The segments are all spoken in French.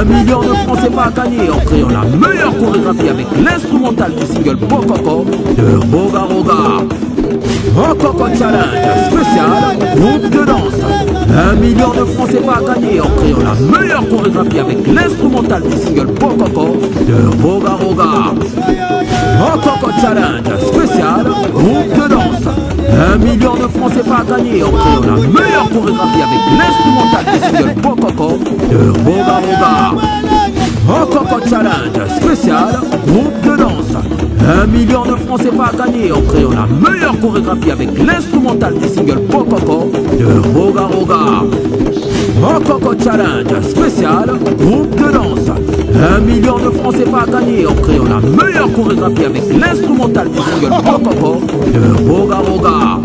1 million de francs CFA gagnés en créant la meilleure chorégraphie avec l'instrumental du single Bokoko de Roga Roga. Bokoko Challenge spécial groupe de danse. 1 million de francs CFA gagnés en créant la meilleure chorégraphie avec l'instrumental du single Bokoko de Roga Roga. Bokoko Challenge spécial groupe de danse. 1 million de francs CFA gagnés en créant la meilleure chorégraphie avec l'instrumental du single Bokoko de Roga Roga. Bokoko Challenge spécial groupe de danse. 1 million de francs CFA gagnés en créant la meilleure chorégraphie avec l'instrumental du single Bokoko de Roga Roga. Bokoko Challenge spécial groupe de danse. 1 million de francs CFA gagnés en créant la meilleure chorégraphie avec l'instrumental du single Bokoko de Roga Roga.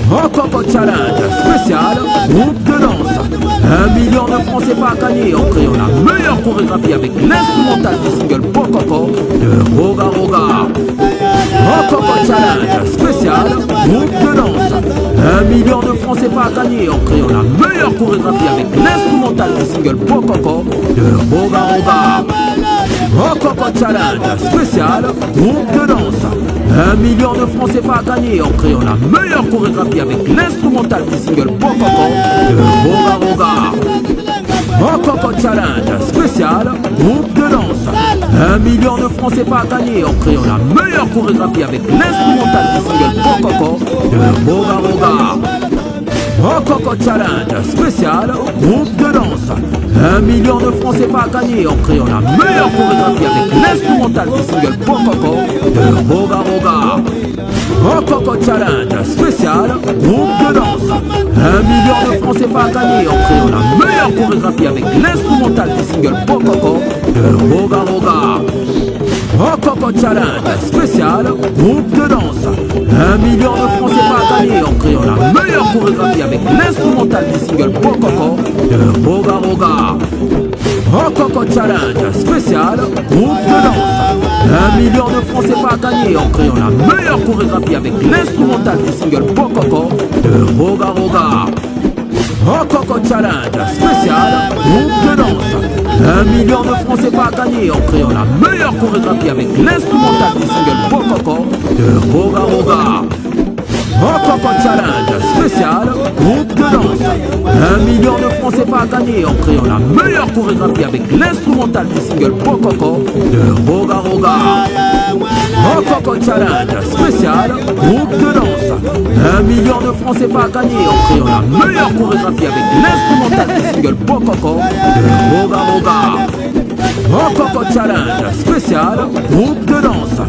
Bokoko Challenge spécial groupe de danse. 1 million de francs CFA gagnés en créant la meilleure chorégraphie avec l'instrumental du single Bokoko de Roga Roga. Bokoko Challenge spécial groupe de danse. 1 million de francs CFA gagnés en créant la meilleure chorégraphie avec l'instrumental du single Bokoko de Roga Roga. Bokoko Challenge spécial groupe de danse. 1 million de francs CFA gagnés en créant la meilleure chorégraphie avec l'instrumental du single Bokoko de Roga Roga. Bokoko Challenge spécial groupe de danse. 1 million de francs CFA gagnés en créant la meilleure chorégraphie avec l'instrumental du single Bokoko de Roga Roga. Bokoko Challenge spécial groupe de danse. 1 million de francs CFA gagnés en créant la meilleure chorégraphie avec l'instrumental du single Bokoko de Roga Roga. Bokoko Challenge spécial groupe de danse. 1 million de francs CFA gagnés en créant la meilleure chorégraphie avec l'instrumental du single Bokoko de Roga Roga. Bokoko Challenge spécial groupe de danse. 1 million de francs CFA gagnés en créant la meilleure chorégraphie avec l'instrumental du single Bokoko de Roga Roga. Bokoko Challenge spécial groupe de danse. 1 million de francs CFA gagnés en créant la meilleure chorégraphie avec l'instrumental du single Bokoko de Roga Roga. Bokoko Challenge spécial groupe de danse. 1 million de francs CFA gagnés en créant la meilleure chorégraphie avec l'instrumental du single Bokoko de Roga Roga. Bokoko Challenge spécial groupe de danse. 1 million de francs CFA gagnés en créant la meilleure chorégraphie avec l'instrumental du single Bokoko de Roga Roga. Bokoko Challenge spécial groupe de danse. 1 million de francs CFA gagnés en créant la meilleure chorégraphie avec l'instrumental du single Bokoko de Roga Roga. Bokoko Challenge spécial groupe de danse.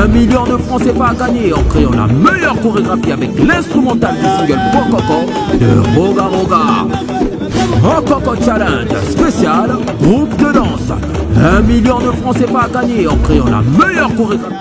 1 million de francs CFA gagnés en créant la meilleure chorégraphie avec l'instrumental du single Bokoko de Roga Roga. Bokoko Challenge spécial groupe de danse. 1 million de francs CFA gagnés en créant la meilleure chorégraphie.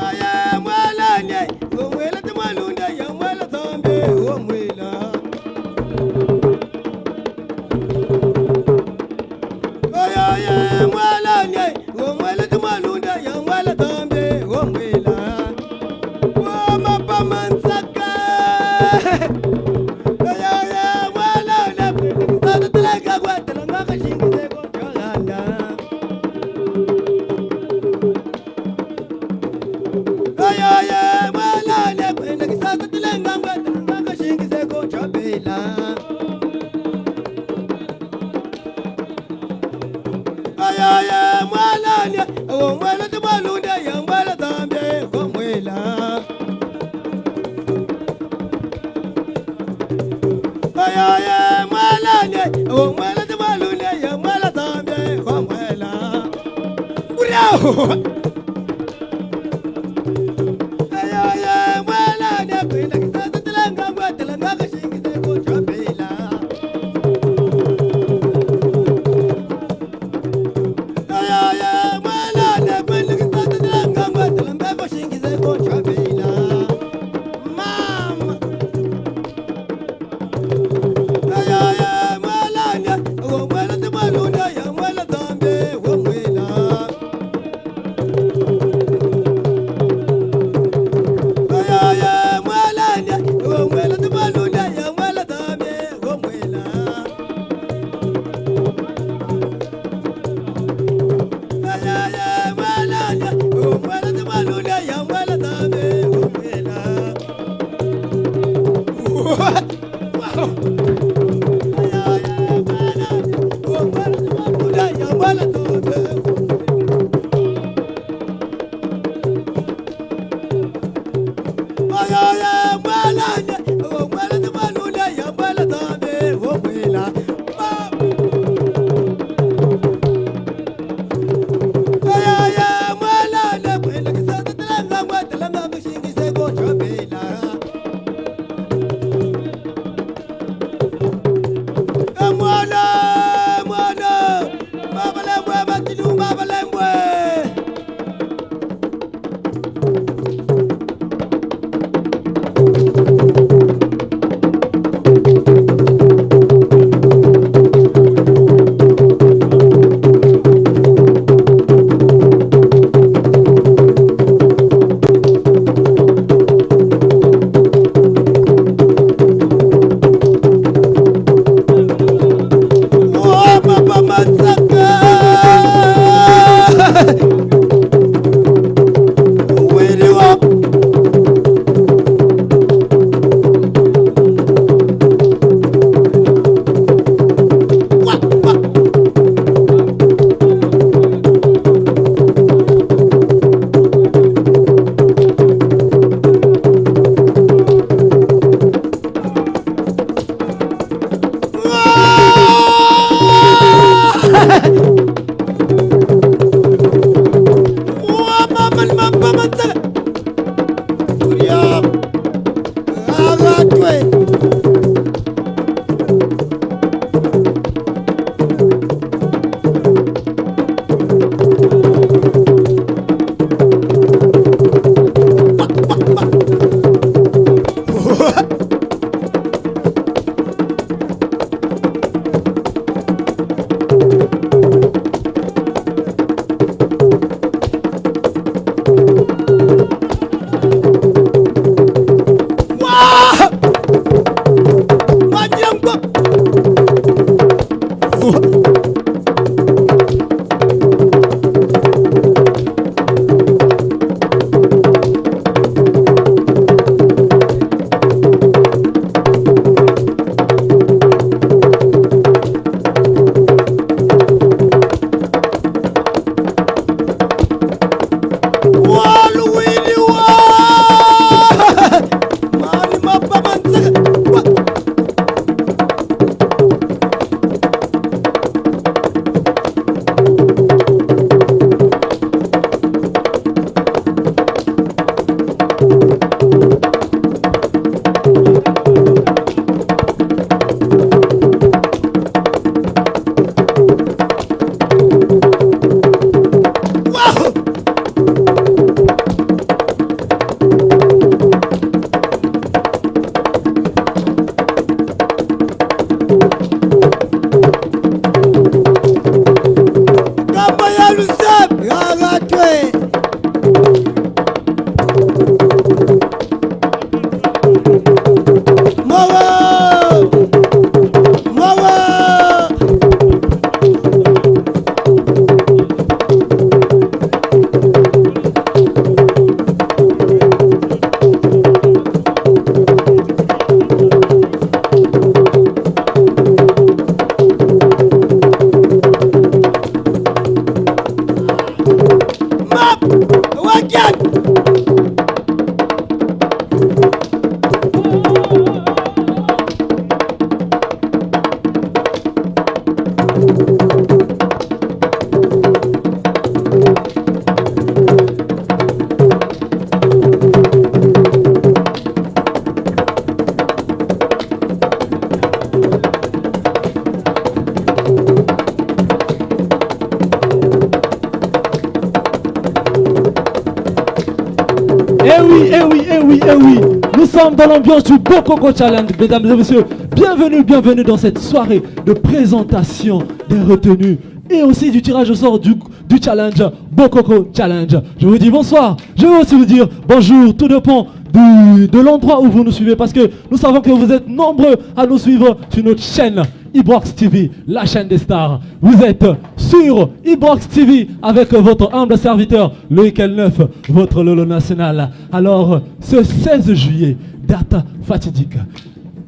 Nous sommes dans l'ambiance du Bokoko Challenge, mesdames et messieurs. Bienvenue dans cette soirée de présentation des retenus et aussi du tirage au sort du challenge Bokoko Challenge. Je vous dis bonsoir. Je vais aussi vous dire bonjour. Tout dépend de l'endroit où vous nous suivez, parce que nous savons que vous êtes nombreux à nous suivre sur notre chaîne Ibrox TV, la chaîne des stars. Vous êtes sur Ibrox TV avec votre humble serviteur Loïc L9, votre Lolo national. Alors, ce 16 juillet, date fatidique.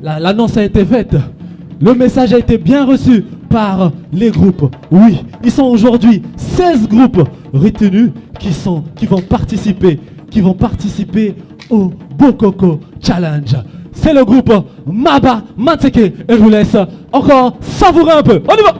L'annonce a été faite. Le message a été bien reçu par les groupes. Oui, ils sont aujourd'hui 16 groupes retenus qui vont participer au Bokoko Challenge. C'est le groupe Maba Mateke et je vous laisse encore savourer un peu. On y va!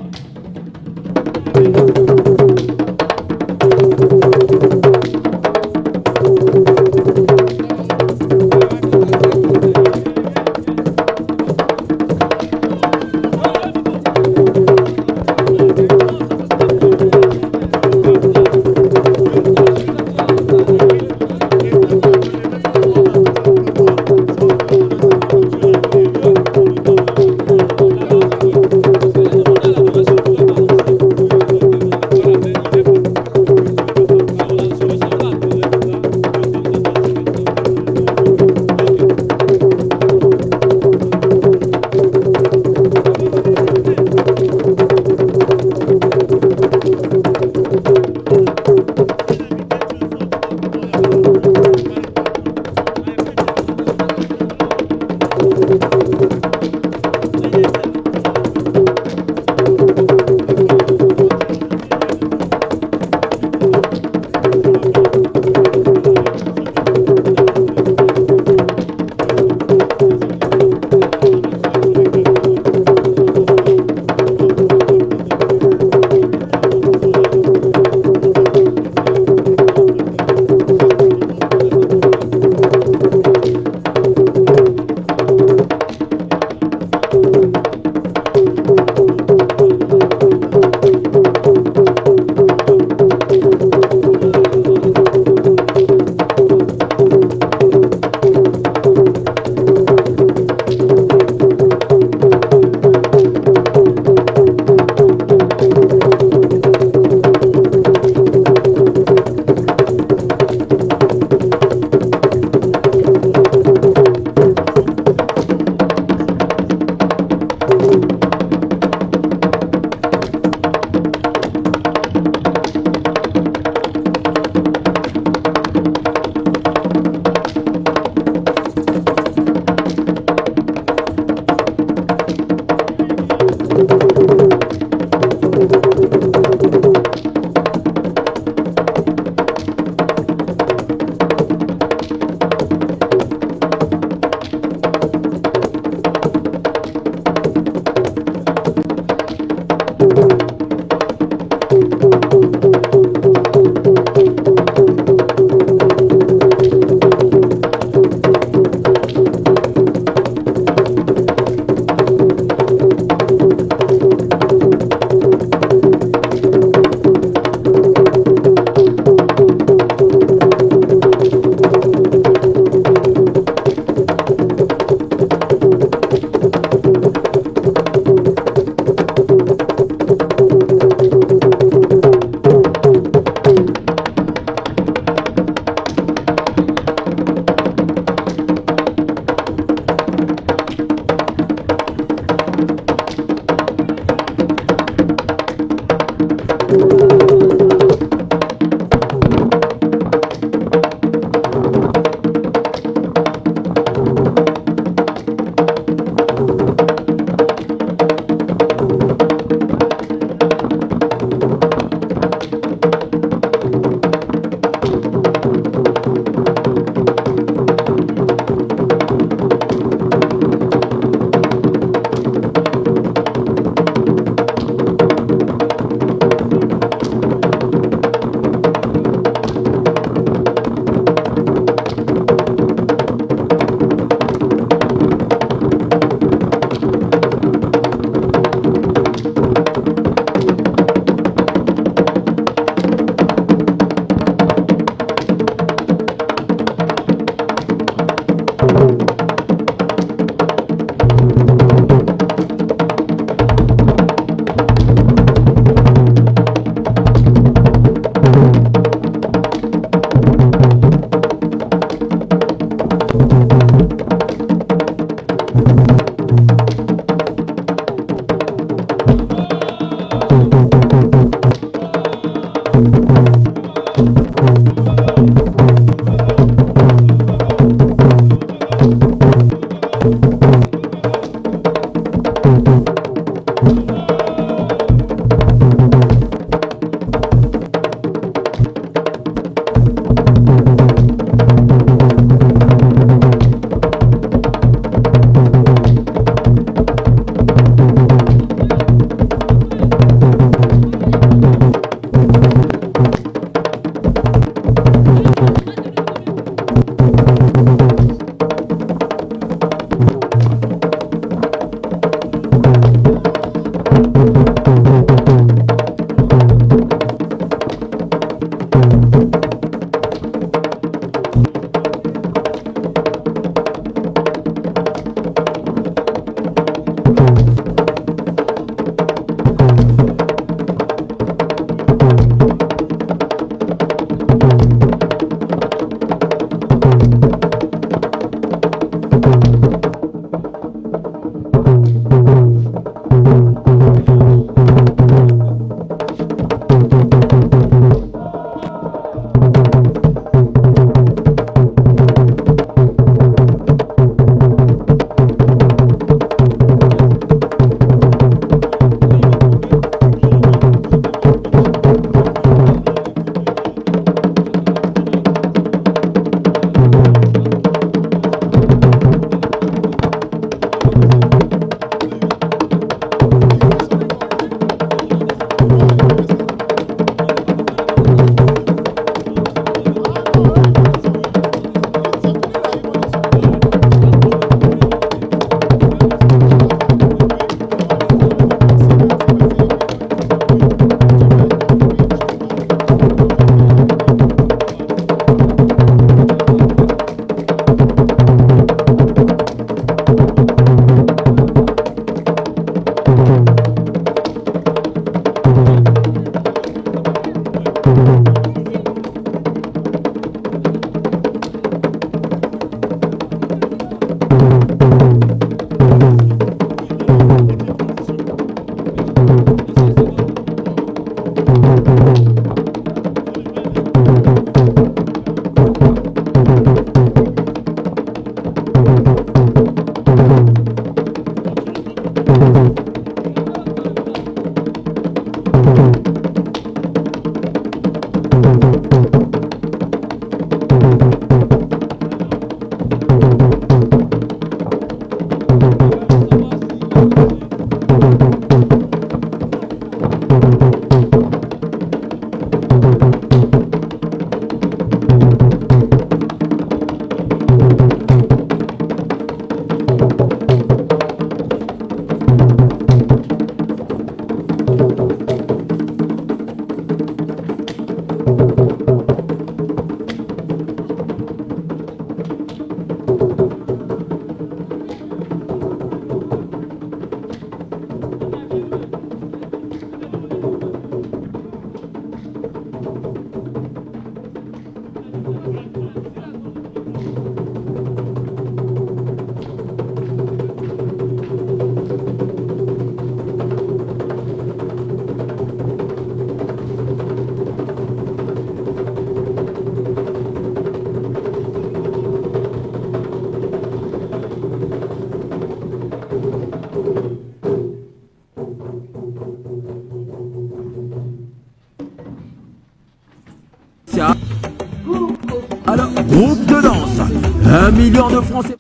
Alors, groupe de danse, 1 million de francs CFA.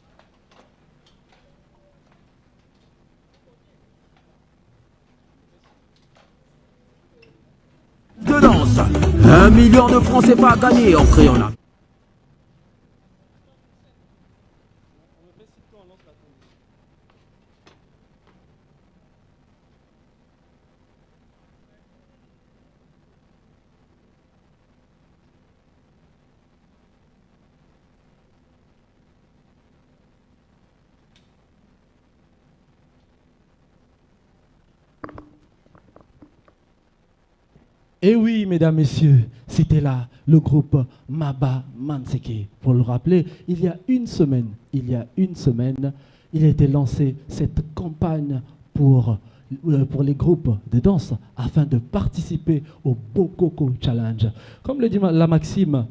De danse, 1 million de francs CFA à gagner en créant la... Et oui, mesdames, messieurs, c'était là le groupe Maba Manseke. Pour le rappeler, il y a une semaine, il a été lancé cette campagne pour les groupes de danse afin de participer au Bokoko Challenge. Comme le dit la maxime,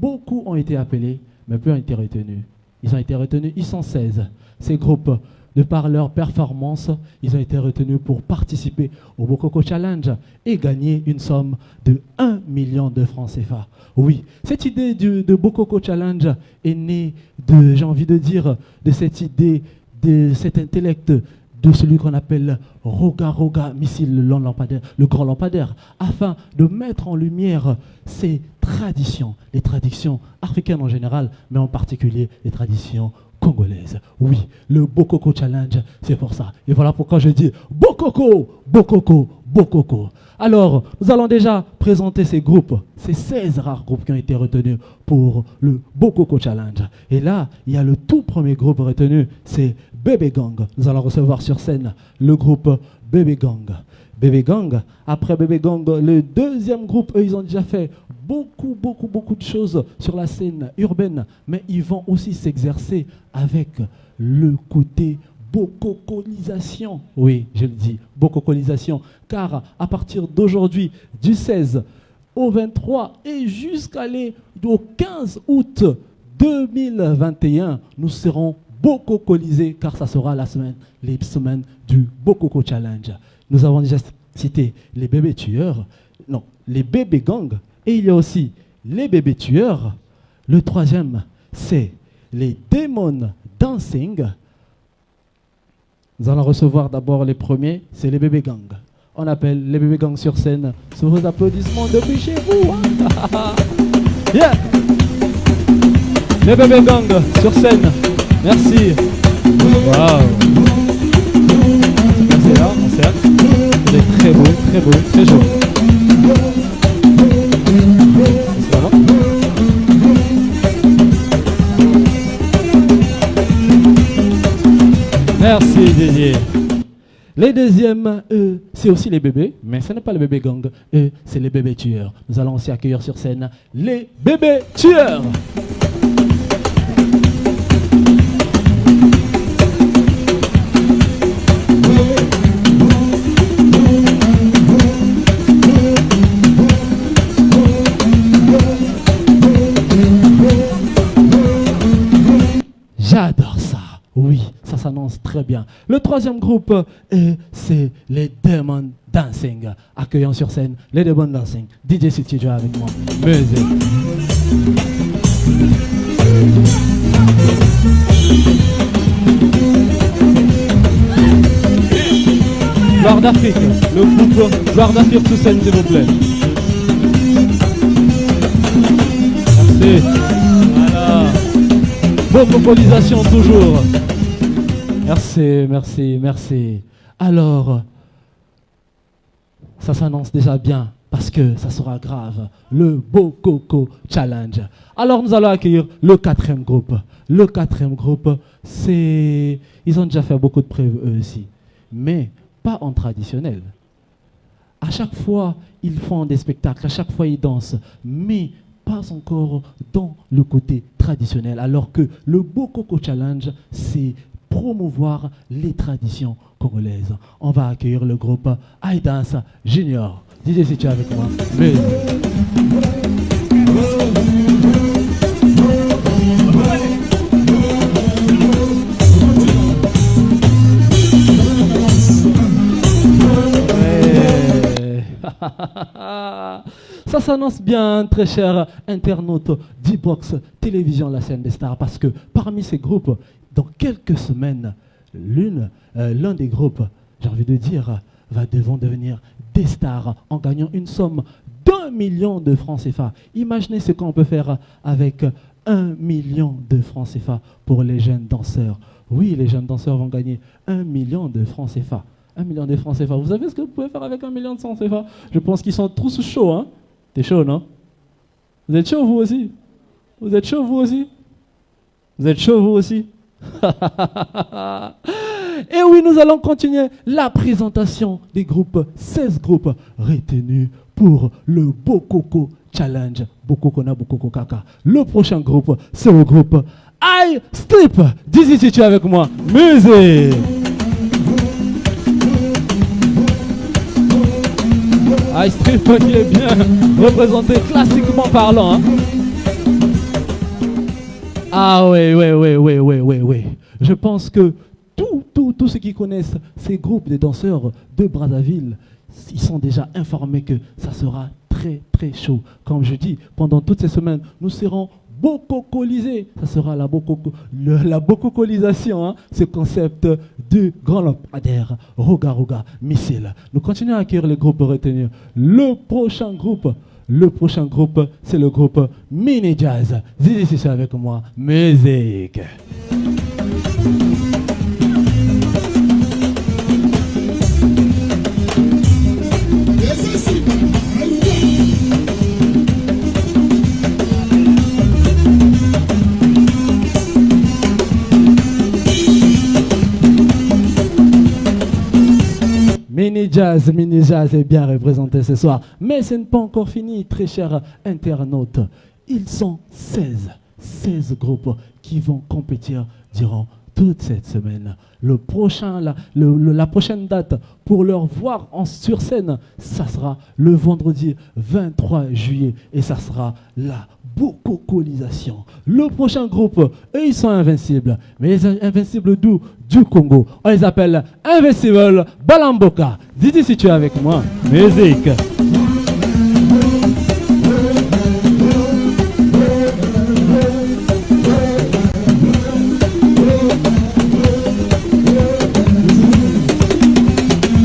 beaucoup ont été appelés, mais peu ont été retenus. Ils ont été retenus, ils sont 16. Ces groupes, de par leur performance, ils ont été retenus pour participer au Bokoko Challenge et gagner une somme de 1 million de francs CFA. Oui, cette idée de Bokoko Challenge est née de, j'ai envie de dire, de cette idée, de cet intellect de celui qu'on appelle Roga Roga Missile, le grand lampadaire, afin de mettre en lumière ces traditions, les traditions africaines en général, mais en particulier les traditions congolaise. Oui, le Bokoko Challenge, c'est pour ça. Et voilà pourquoi je dis Bokoko, Bokoko, Bokoko. Alors, nous allons déjà présenter ces groupes, ces 16 rares groupes qui ont été retenus pour le Bokoko Challenge. Et là, il y a le tout premier groupe retenu, c'est Bébé Gang. Nous allons recevoir sur scène le groupe Bébé Gang. Bébé Gang, après Bébé Gang, le deuxième groupe, eux, ils ont déjà fait beaucoup de choses sur la scène urbaine, mais ils vont aussi s'exercer avec le côté bokokonisation. Oui, je le dis, bokokonisation, car à partir d'aujourd'hui, du 16 au 23 et jusqu'au 15 août 2021, nous serons bokokonisés, car ça sera les semaines du Bokoko Challenge. Nous avons déjà cité les bébés tueurs, non, les bébés gangs, et il y a aussi les bébés tueurs. Le troisième, c'est les Demon Dancing. Nous allons recevoir d'abord les premiers, c'est les bébés gangs. On appelle les bébés gangs sur scène, sous vos applaudissements depuis chez vous. Yeah. Les bébés gangs sur scène, merci. Wow. C'est là, on cercle. Vous êtes très beau, très joli. Merci Didier. Les deuxièmes, eux, c'est aussi les bébés, mais ce n'est pas les bébés gang, eux, c'est les bébés tueurs. Nous allons aussi accueillir sur scène les bébés tueurs. s'annonce très bien. Le troisième groupe, c'est les Demon Dancing. Accueillant sur scène les Demon Dancing. DJ City joue avec moi. Musique. Gloire d'Afrique, le groupe Gloire d'Afrique sous scène, s'il vous plaît. Merci. Voilà. Bonne vocalisation toujours. Merci, merci, merci. Alors, ça s'annonce déjà bien parce que ça sera grave. Le Bokoko Challenge. Alors, nous allons accueillir le quatrième groupe. Le quatrième groupe, c'est... Ils ont déjà fait beaucoup de preuves eux aussi. Mais pas en traditionnel. À chaque fois, ils font des spectacles, à chaque fois, ils dansent, mais pas encore dans le côté traditionnel. Alors que le Bokoko Challenge, c'est promouvoir les traditions congolaises. On va accueillir le groupe iDance Junior. DJ, si tu es avec moi. Mais... Ça s'annonce bien, très chers internautes d'E-Box Télévision, la scène des stars, parce que parmi ces groupes, dans quelques semaines, l'un des groupes, j'ai envie de dire, vont devenir des stars en gagnant une somme d'1 million de francs CFA. Imaginez ce qu'on peut faire avec 1 million de francs CFA pour les jeunes danseurs. Oui, les jeunes danseurs vont gagner 1 million de francs CFA. 1 million de francs CFA. Vous savez ce que vous pouvez faire avec 1 million de francs CFA? Je pense qu'ils sont tous chauds, hein? T'es chaud, non? Vous êtes chaud, vous aussi? Vous êtes chaud, vous aussi? Vous êtes chaud, vous aussi? Et oui, nous allons continuer la présentation des groupes, 16 groupes retenus pour le Bokoko Challenge. Bokoko na Bokoko Kaka. Le prochain groupe, c'est le groupe iStrip. Dis si tu es avec moi. Musique. iStrip qui est bien représenté classiquement parlant. Hein? Ah oui. Je pense que tous ceux qui connaissent ces groupes de danseurs de Brazzaville, ils sont déjà informés que ça sera très très chaud. Comme je dis, pendant toutes ces semaines, nous serons bokokolisés. Ça sera la bokokolisation, hein, ce concept du grand lampadaire Roga Missile. Nous continuons à accueillir les groupes retenus. Le prochain groupe, c'est le groupe Mini Jazz. Zizi, si c'est avec moi, musique. Mini Jazz est bien représenté ce soir. Mais ce n'est pas encore fini, très chers internautes. Ils sont 16 groupes qui vont compétir durant toute cette semaine. La prochaine date pour leur voir sur scène, ça sera le vendredi 23 juillet et ça sera la bokokolisation. Le prochain groupe, eux ils sont invincibles, mais les invincibles d'où? Du Congo. On les appelle Invincible Balamboka. Dis si tu es avec moi. Musique.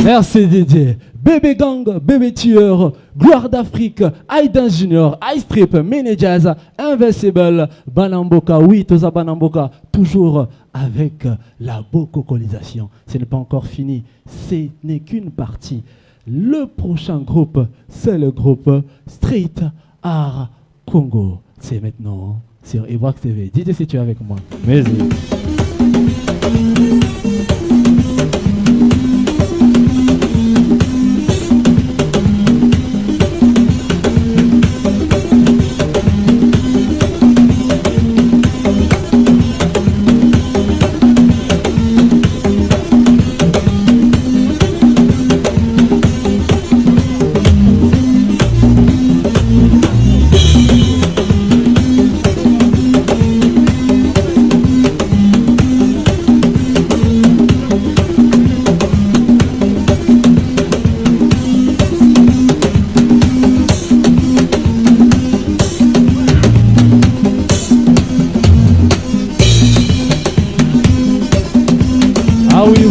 Merci Didier. Bébé Gang, Bébé Tueur, Gloire d'Afrique, iDance Junior, iStrip, Mini Jazz, Invincible, Banamboka, oui, Toza Banamboka, toujours avec la bokokolisation. Ce n'est pas encore fini, ce n'est qu'une partie. Le prochain groupe, c'est le groupe Street Art Congo. C'est maintenant sur Evox TV. Dites si tu es avec moi. Merci.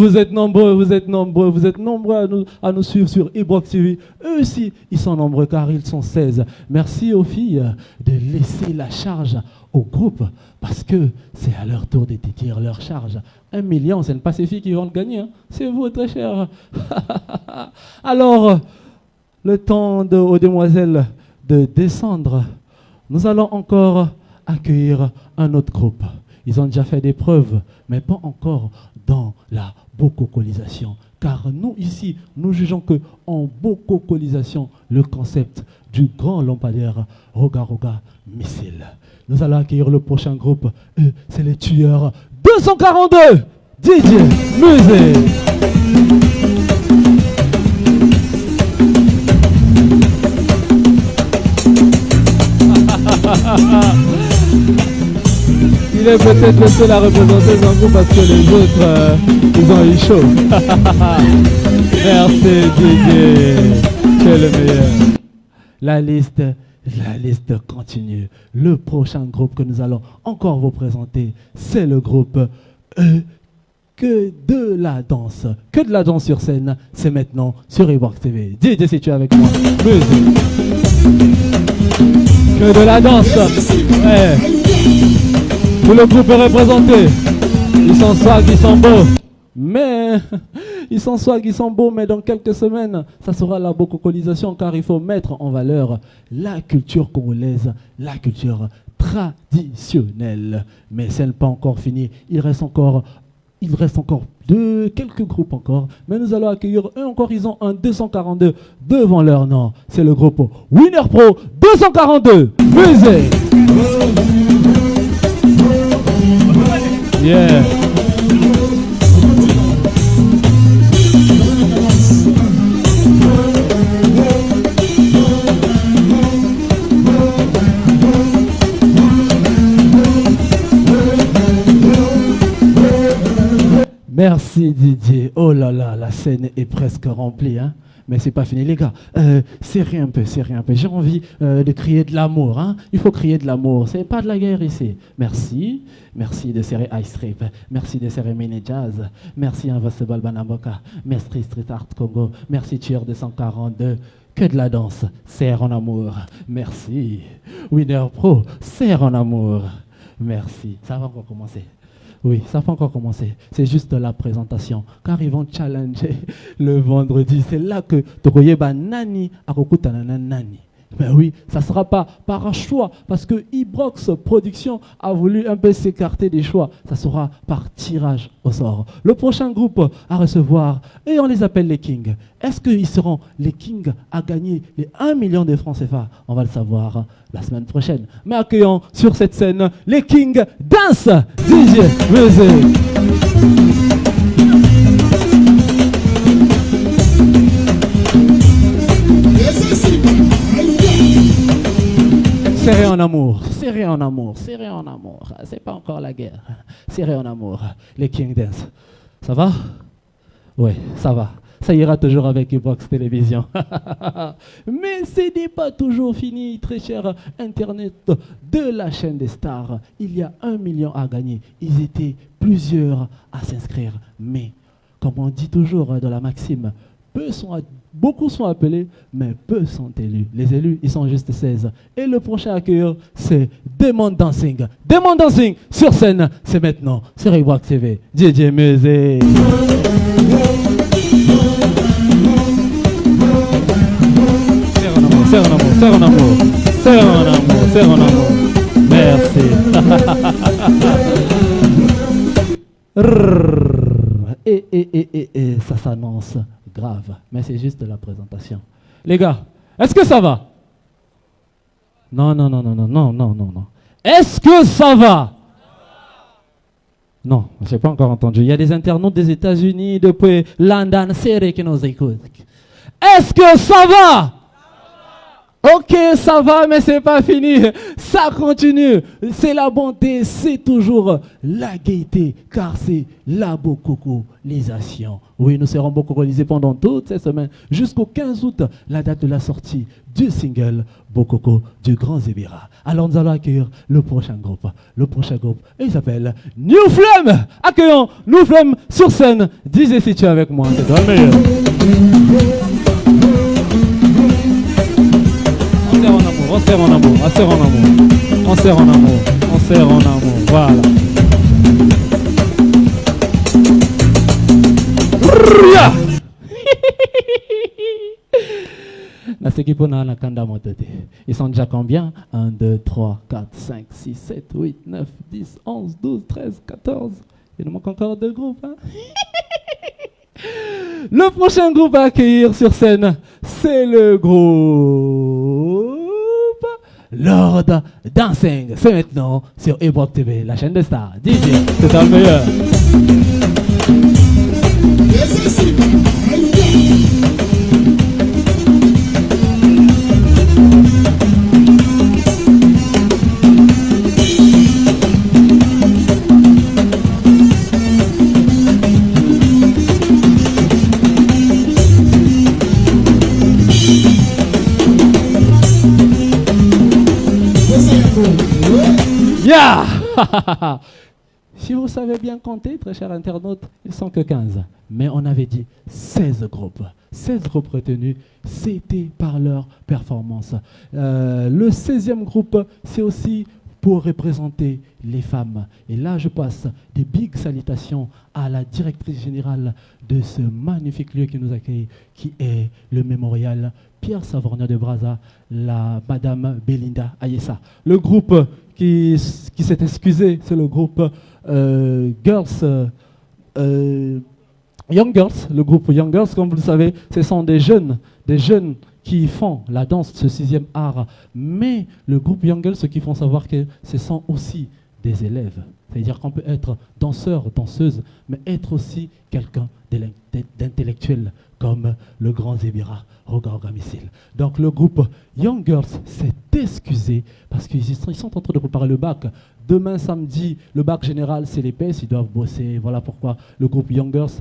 vous êtes nombreux, vous êtes nombreux, vous êtes nombreux à nous suivre sur Ibrox TV. Eux aussi, ils sont nombreux car ils sont 16. Merci aux filles de laisser la charge au groupe parce que c'est à leur tour de dédier leur charge. 1 million, ce n'est pas ces filles qui vont le gagner, hein. C'est vous, très cher. Alors, le temps aux demoiselles de descendre, nous allons encore accueillir un autre groupe. Ils ont déjà fait des preuves, mais pas encore dans la bococolisation. Car nous, ici, nous jugeons qu'en bococolisation, le concept du grand lampadaire Roga Roga Missile. Nous allons accueillir le prochain groupe. Eux, c'est les tueurs 242 DJ Musée. Il est peut-être le seul à représenter son groupe parce que les autres, ils ont eu chaud. Merci Didier, tu es le meilleur. La liste continue. Le prochain groupe que nous allons encore vous présenter, c'est le groupe Que de la danse. Que de la danse sur scène, c'est maintenant sur Ibrox TV. Didier, si tu es avec moi. Musique. Que de la danse. Ouais. Tout le groupe est représenté. Ils sont swag, ils sont beaux. Mais, ils sont swag, ils sont beaux, mais dans quelques semaines, ça sera la bococolisation car il faut mettre en valeur la culture congolaise, la culture traditionnelle. Mais ce n'est pas encore fini. Il reste encore quelques groupes encore. Mais nous allons accueillir eux encore. Ils ont un 242 devant leur nom. C'est le groupe Winner Pro 242. Musée. Yeah. Merci Didier. Oh là là, la scène est presque remplie, hein. Mais c'est pas fini les gars. Serrez un peu. J'ai envie de crier de l'amour, hein. Il faut crier de l'amour. C'est pas de la guerre ici. Merci de serrer Ice Trip. Merci de serrer Mini Jazz. Merci Invincible Banaboka. Merci Street Art Congo. Merci Tueur 242. Que de la danse. Serre en amour. Merci. Winner Pro. Serre en amour. Merci. Ça va encore commencer. Oui, ça va encore commencer. C'est juste la présentation. Car ils vont challenger le vendredi. C'est là que Tokoyeba Nani Akokutanana Nani. Mais oui, ça ne sera pas par un choix. Parce que Ibrox Production a voulu un peu s'écarter des choix. Ça sera par tirage au sort. Le prochain groupe à recevoir, et on les appelle les Kings. Est-ce qu'ils seront les Kings à gagner les 1 million de francs CFA? On va le savoir la semaine prochaine. Mais accueillons sur cette scène les Kings Dance DJ Music. Serré en amour, serré en amour, serré en amour. C'est pas encore la guerre. Serré en amour. Les King Dance. Ça va? Oui, ça va. Ça ira toujours avec Ibrox Télévision. Mais ce n'est pas toujours fini, très cher Internet de la chaîne des stars. Il y a 1 million à gagner. Ils étaient plusieurs à s'inscrire. Mais, comme on dit toujours dans la maxime, beaucoup sont appelés, mais peu sont élus. Les élus, ils sont juste 16. Et le prochain accueilleur, c'est Demon Dancing. Demon Dancing, sur scène, c'est maintenant, sur Ibrox TV. DJ Musée. Serre en amour, serre en amour, serre en amour, serre en amour. Merci. Et ça s'annonce grave, mais c'est juste la présentation. Les gars, est-ce que ça va? Non. Est-ce que ça va? Non, je n'ai pas encore entendu. Il y a des internautes des États-Unis, depuis London, Série qui nous écoutent. Est-ce que ça va? Ok, ça va, mais c'est pas fini. ça continue. C'est la bonté, c'est toujours la gaieté, car c'est la bococolisation. Oui, nous serons bococolisés pendant toute cette semaine, jusqu'au 15 août, la date de la sortie du single Bococo du Grand Zébira. Alors nous allons accueillir le prochain groupe. Le prochain groupe, il s'appelle New Flame. Accueillons New Flame sur scène. Disais si tu es avec moi, c'est toi le meilleur. On serre en amour, on serre en amour, on serre en amour, on serre en amour, voilà. Ils sont déjà combien? 1, 2, 3, 4, 5, 6, 7, 8, 9, 10, 11, 12, 13, 14. Il nous manque encore 2 groupes. Hein? Le prochain groupe à accueillir sur scène, c'est le groupe Lord Dancing. C'est maintenant sur Ebrock TV, la chaîne de stars. DJ, c'est le meilleur. Yeah. Si vous savez bien compter, très chers internautes, ils sont que 15. Mais on avait dit 16 groupes. 16 groupes retenus, c'était par leur performance. Le 16e groupe, c'est aussi pour représenter les femmes. Et là, je passe des big salutations à la directrice générale de ce magnifique lieu qui nous accueille, qui est le mémorial Pierre Savorgnan de Brazza, la Madame Belinda Ayessa. Le groupe qui s'est excusé, c'est le groupe Young Girls. Le groupe Young Girls, comme vous le savez, ce sont des jeunes qui font la danse, ce 6e art. Mais le groupe Young Girls, ce qu'il faut savoir que ce sont aussi des élèves. C'est-à-dire qu'on peut être danseur, danseuse, mais être aussi quelqu'un d'intellectuel, comme le grand Zébira, Roga Missile. Donc le groupe Young Girls s'est excusé parce qu'ils sont en train de préparer le bac. Demain samedi, le bac général, c'est l'épaisse, ils doivent bosser. Voilà pourquoi le groupe Young Girls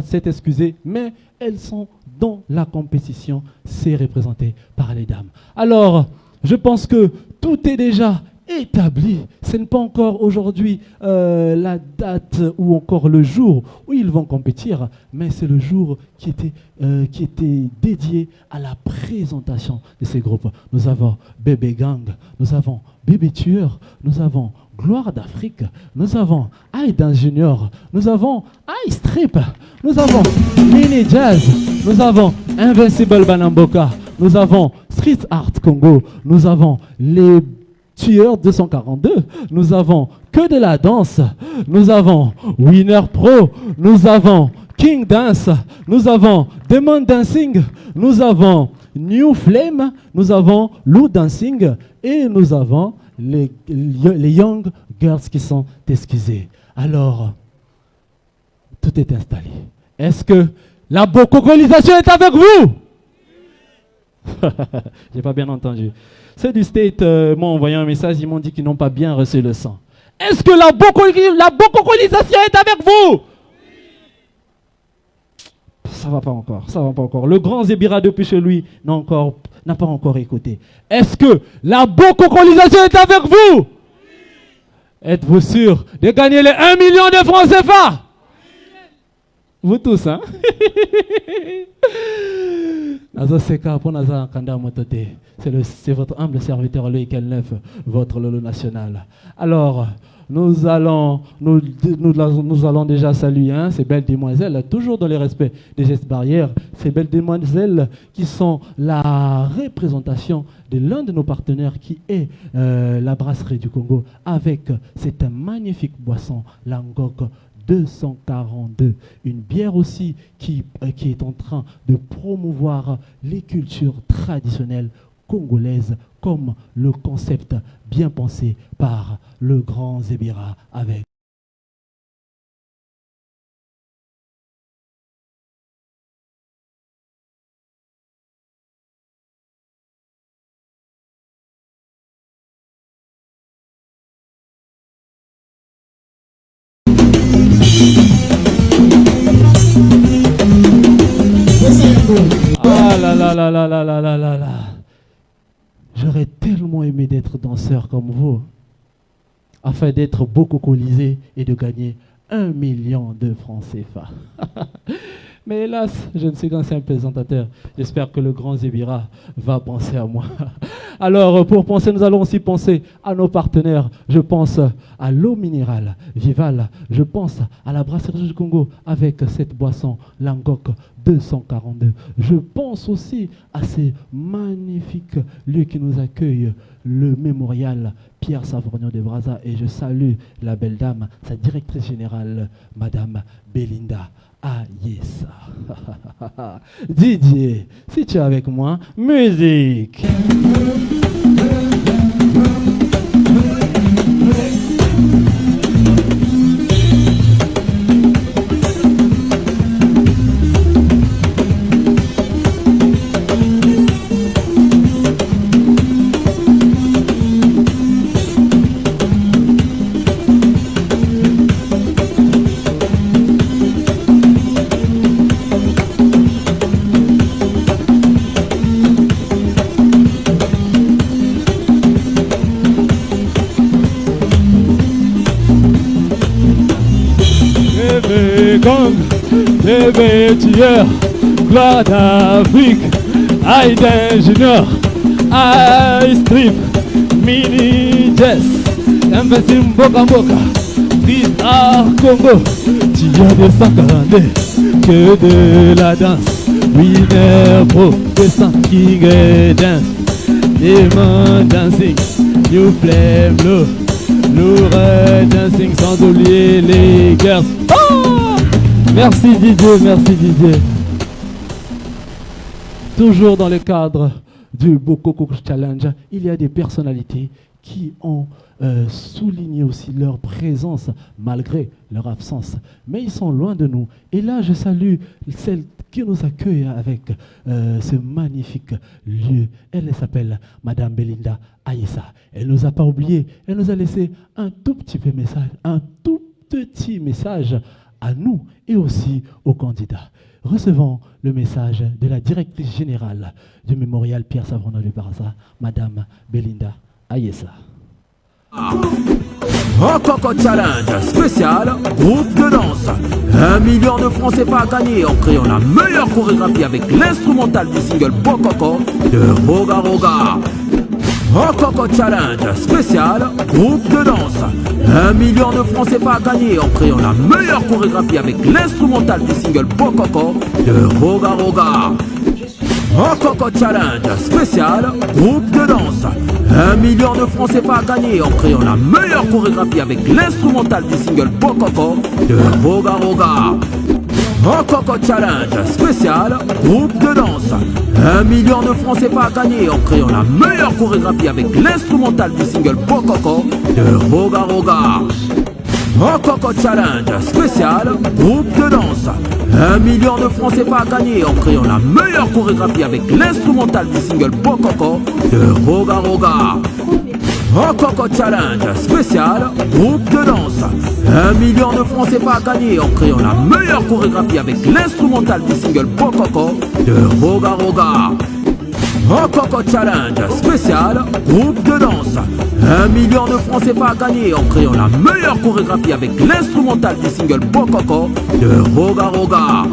s'est excusé, mais elles sont dans la compétition, c'est représenté par les dames. Alors, je pense que tout est déjà établi. Ce n'est pas encore aujourd'hui la date ou encore le jour où ils vont compétir, mais c'est le jour qui était dédié à la présentation de ces groupes. Nous avons Bébé Gang, nous avons Bébé Tueur, nous avons Gloire d'Afrique, nous avons Aidan Junior, nous avons Ice Trip, nous avons Mini Jazz, nous avons Invincible Banamboka, nous avons Street Art Congo, nous avons les Tueur 242, nous avons Que de la danse, nous avons Winner Pro, nous avons King Dance, nous avons Demon Dancing, nous avons New Flame, nous avons Lou Dancing et nous avons les Young Girls qui sont excusées. Alors, tout est installé. Est-ce que la bococolisation est avec vous? J'ai pas bien entendu. Ceux du State m'ont envoyé un message, ils m'ont dit qu'ils n'ont pas bien reçu le sang. Est-ce que la bococolisation est avec vous? Ça va pas encore, ça va pas encore. Le grand Zébira depuis chez lui n'a pas encore écouté. Est-ce que la bococolisation est avec vous? Êtes-vous sûr de gagner les 1 million de francs CFA? Vous tous, hein? C'est votre humble serviteur Loïc Elneuf, votre Lolo national. Alors, nous allons déjà saluer ces belles demoiselles, toujours dans le respect des gestes barrières, ces belles demoiselles qui sont la représentation de l'un de nos partenaires qui est la brasserie du Congo, avec cette magnifique boisson, l'Angok 242, une bière aussi qui est en train de promouvoir les cultures traditionnelles congolaises comme le concept bien pensé par le grand Zébira avec là là là là là là là. J'aurais tellement aimé d'être danseur comme vous, afin d'être beaucoup colisé et de gagner 1 million de francs CFA. Mais hélas, je ne suis qu'un simple présentateur. J'espère que le grand Zébira va penser à moi. Alors, pour penser, nous allons aussi penser à nos partenaires. Je pense à l'eau minérale Vival. Je pense à la brasserie du Congo avec cette boisson Langok 242. Je pense aussi à ces magnifiques lieux qui nous accueillent, le mémorial Pierre Savorgnan de Brazza. Et je salue la belle dame, sa directrice générale, Madame Belinda. Ah yes. Didier, si tu es avec moi, musique. Bébé tueur, gloire d'Afrique, high d'ingénieur, high strip, mini jazz, imbécile Mboka Mboka, street art Congo, tueur de 142, que de la danse, winner pro, descend king et dance, Demon dancing, new flame low, lourd dancing sans oublier les girls. Merci Didier, merci Didier. Toujours dans le cadre du Bokoko Challenge, il y a des personnalités qui ont souligné aussi leur présence malgré leur absence. Mais ils sont loin de nous. Et là, je salue celle qui nous accueille avec ce magnifique lieu. Elle s'appelle Madame Belinda Aïssa. Elle ne nous a pas oubliés. Elle nous a laissé un tout petit message à nous et aussi aux candidats. Recevons le message de la directrice générale du mémorial Pierre Savorgnan de Brazza, Madame Belinda Aïssa. Coco Challenge spécial groupe de danse. 1 million de francs CFA à gagner en créant la meilleure chorégraphie avec l'instrumental du single Bokoko de Roga Roga. Coco Challenge spécial groupe de danse. 1 million de francs CFA à gagner en créant la meilleure chorégraphie avec l'instrumental du single Bokoko de Roga Roga. Coco Challenge spécial groupe de danse. 1 million de francs CFA à gagner en créant la meilleure chorégraphie avec l'instrumental du single Bokoko de Roga Roga. Coco Challenge spécial groupe de danse. 1 million de francs CFA à gagner en créant la meilleure chorégraphie avec l'instrumental du single Bokoko de Roga Roga. Coco Challenge spécial groupe de danse. 1 million de francs CFA à gagner en créant la meilleure chorégraphie avec l'instrumental du single Bokoko de Roga Roga. Coco Challenge spécial groupe de danse. 1 million de francs CFA à gagner en créant la meilleure chorégraphie avec l'instrumental du single Bokoko de Roga Roga. Coco Challenge spécial groupe de danse. 1 million de francs CFA à gagner en créant la meilleure chorégraphie avec l'instrumental du single Bokoko de Roga Roga.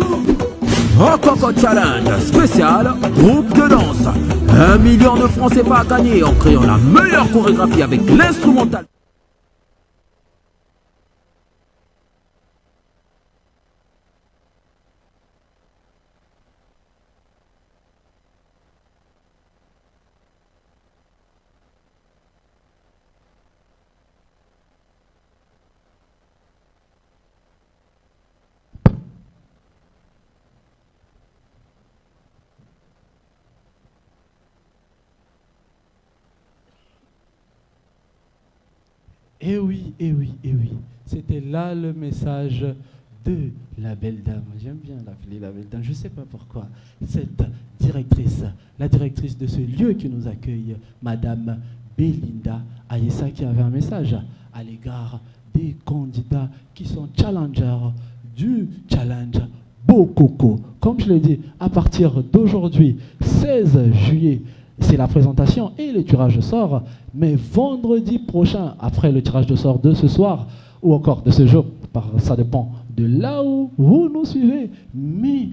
Coco Challenge spécial groupe de danse. 1 million de francs CFA à gagner en créant la meilleure chorégraphie avec l'instrumental. Eh oui, eh oui, eh oui. C'était là le message de la belle dame. J'aime bien l'appeler la belle dame. Je ne sais pas pourquoi. Cette directrice, la directrice de ce lieu qui nous accueille, Madame Belinda Aïssa, qui avait un message à l'égard des candidats qui sont challengers du challenge Bokoko. Comme je l'ai dit, à partir d'aujourd'hui, 16 juillet, c'est la présentation et le tirage au sort. Mais vendredi prochain, après le tirage de sort de ce soir, ou encore de ce jour, ça dépend de là où vous nous suivez. Mais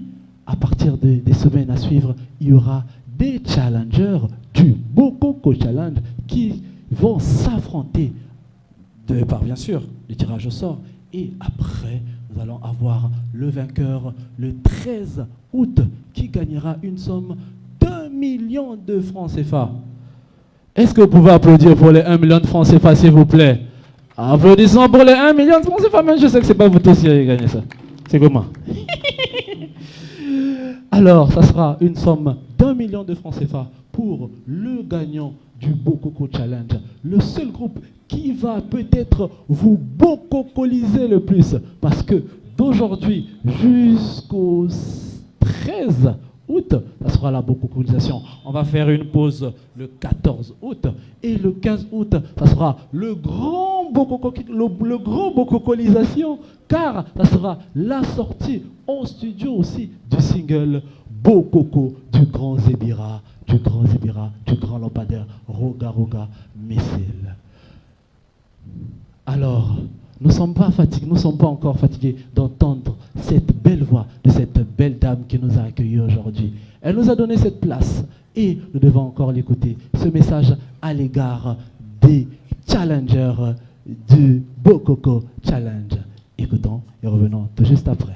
à partir des semaines à suivre, il y aura des challengers du Bokoko Challenge qui vont s'affronter par bien sûr le tirage au sort. Et après, nous allons avoir le vainqueur le 13 août qui gagnera une somme d'1 million de francs CFA. Est-ce que vous pouvez applaudir pour les 1 million de francs CFA, s'il vous plaît? Applaudissons pour les 1 million de francs CFA, même je sais que ce n'est pas vous tous qui allez gagner ça. C'est comment? Alors, ça sera une somme d'1 million de francs CFA pour le gagnant du Bokoko Challenge. Le seul groupe qui va peut-être vous bokokoliser le plus. Parce que d'aujourd'hui jusqu'au 13 août, ça sera la bokokolisation. On va faire une pause le 14 août. Et le 15 août, ça sera le grand bokokolisation. Car ça sera la sortie en studio aussi du single Bokoko du grand Zébira, du grand lampadaire Roga Roga Missile. Alors, nous ne sommes pas fatigués, nous ne sommes pas encore fatigués d'entendre cette belle voix de cette belle dame qui nous a accueillis aujourd'hui. Elle nous a donné cette place et nous devons encore l'écouter. Ce message à l'égard des challengers du Bokoko Challenge. Écoutons et revenons tout juste après.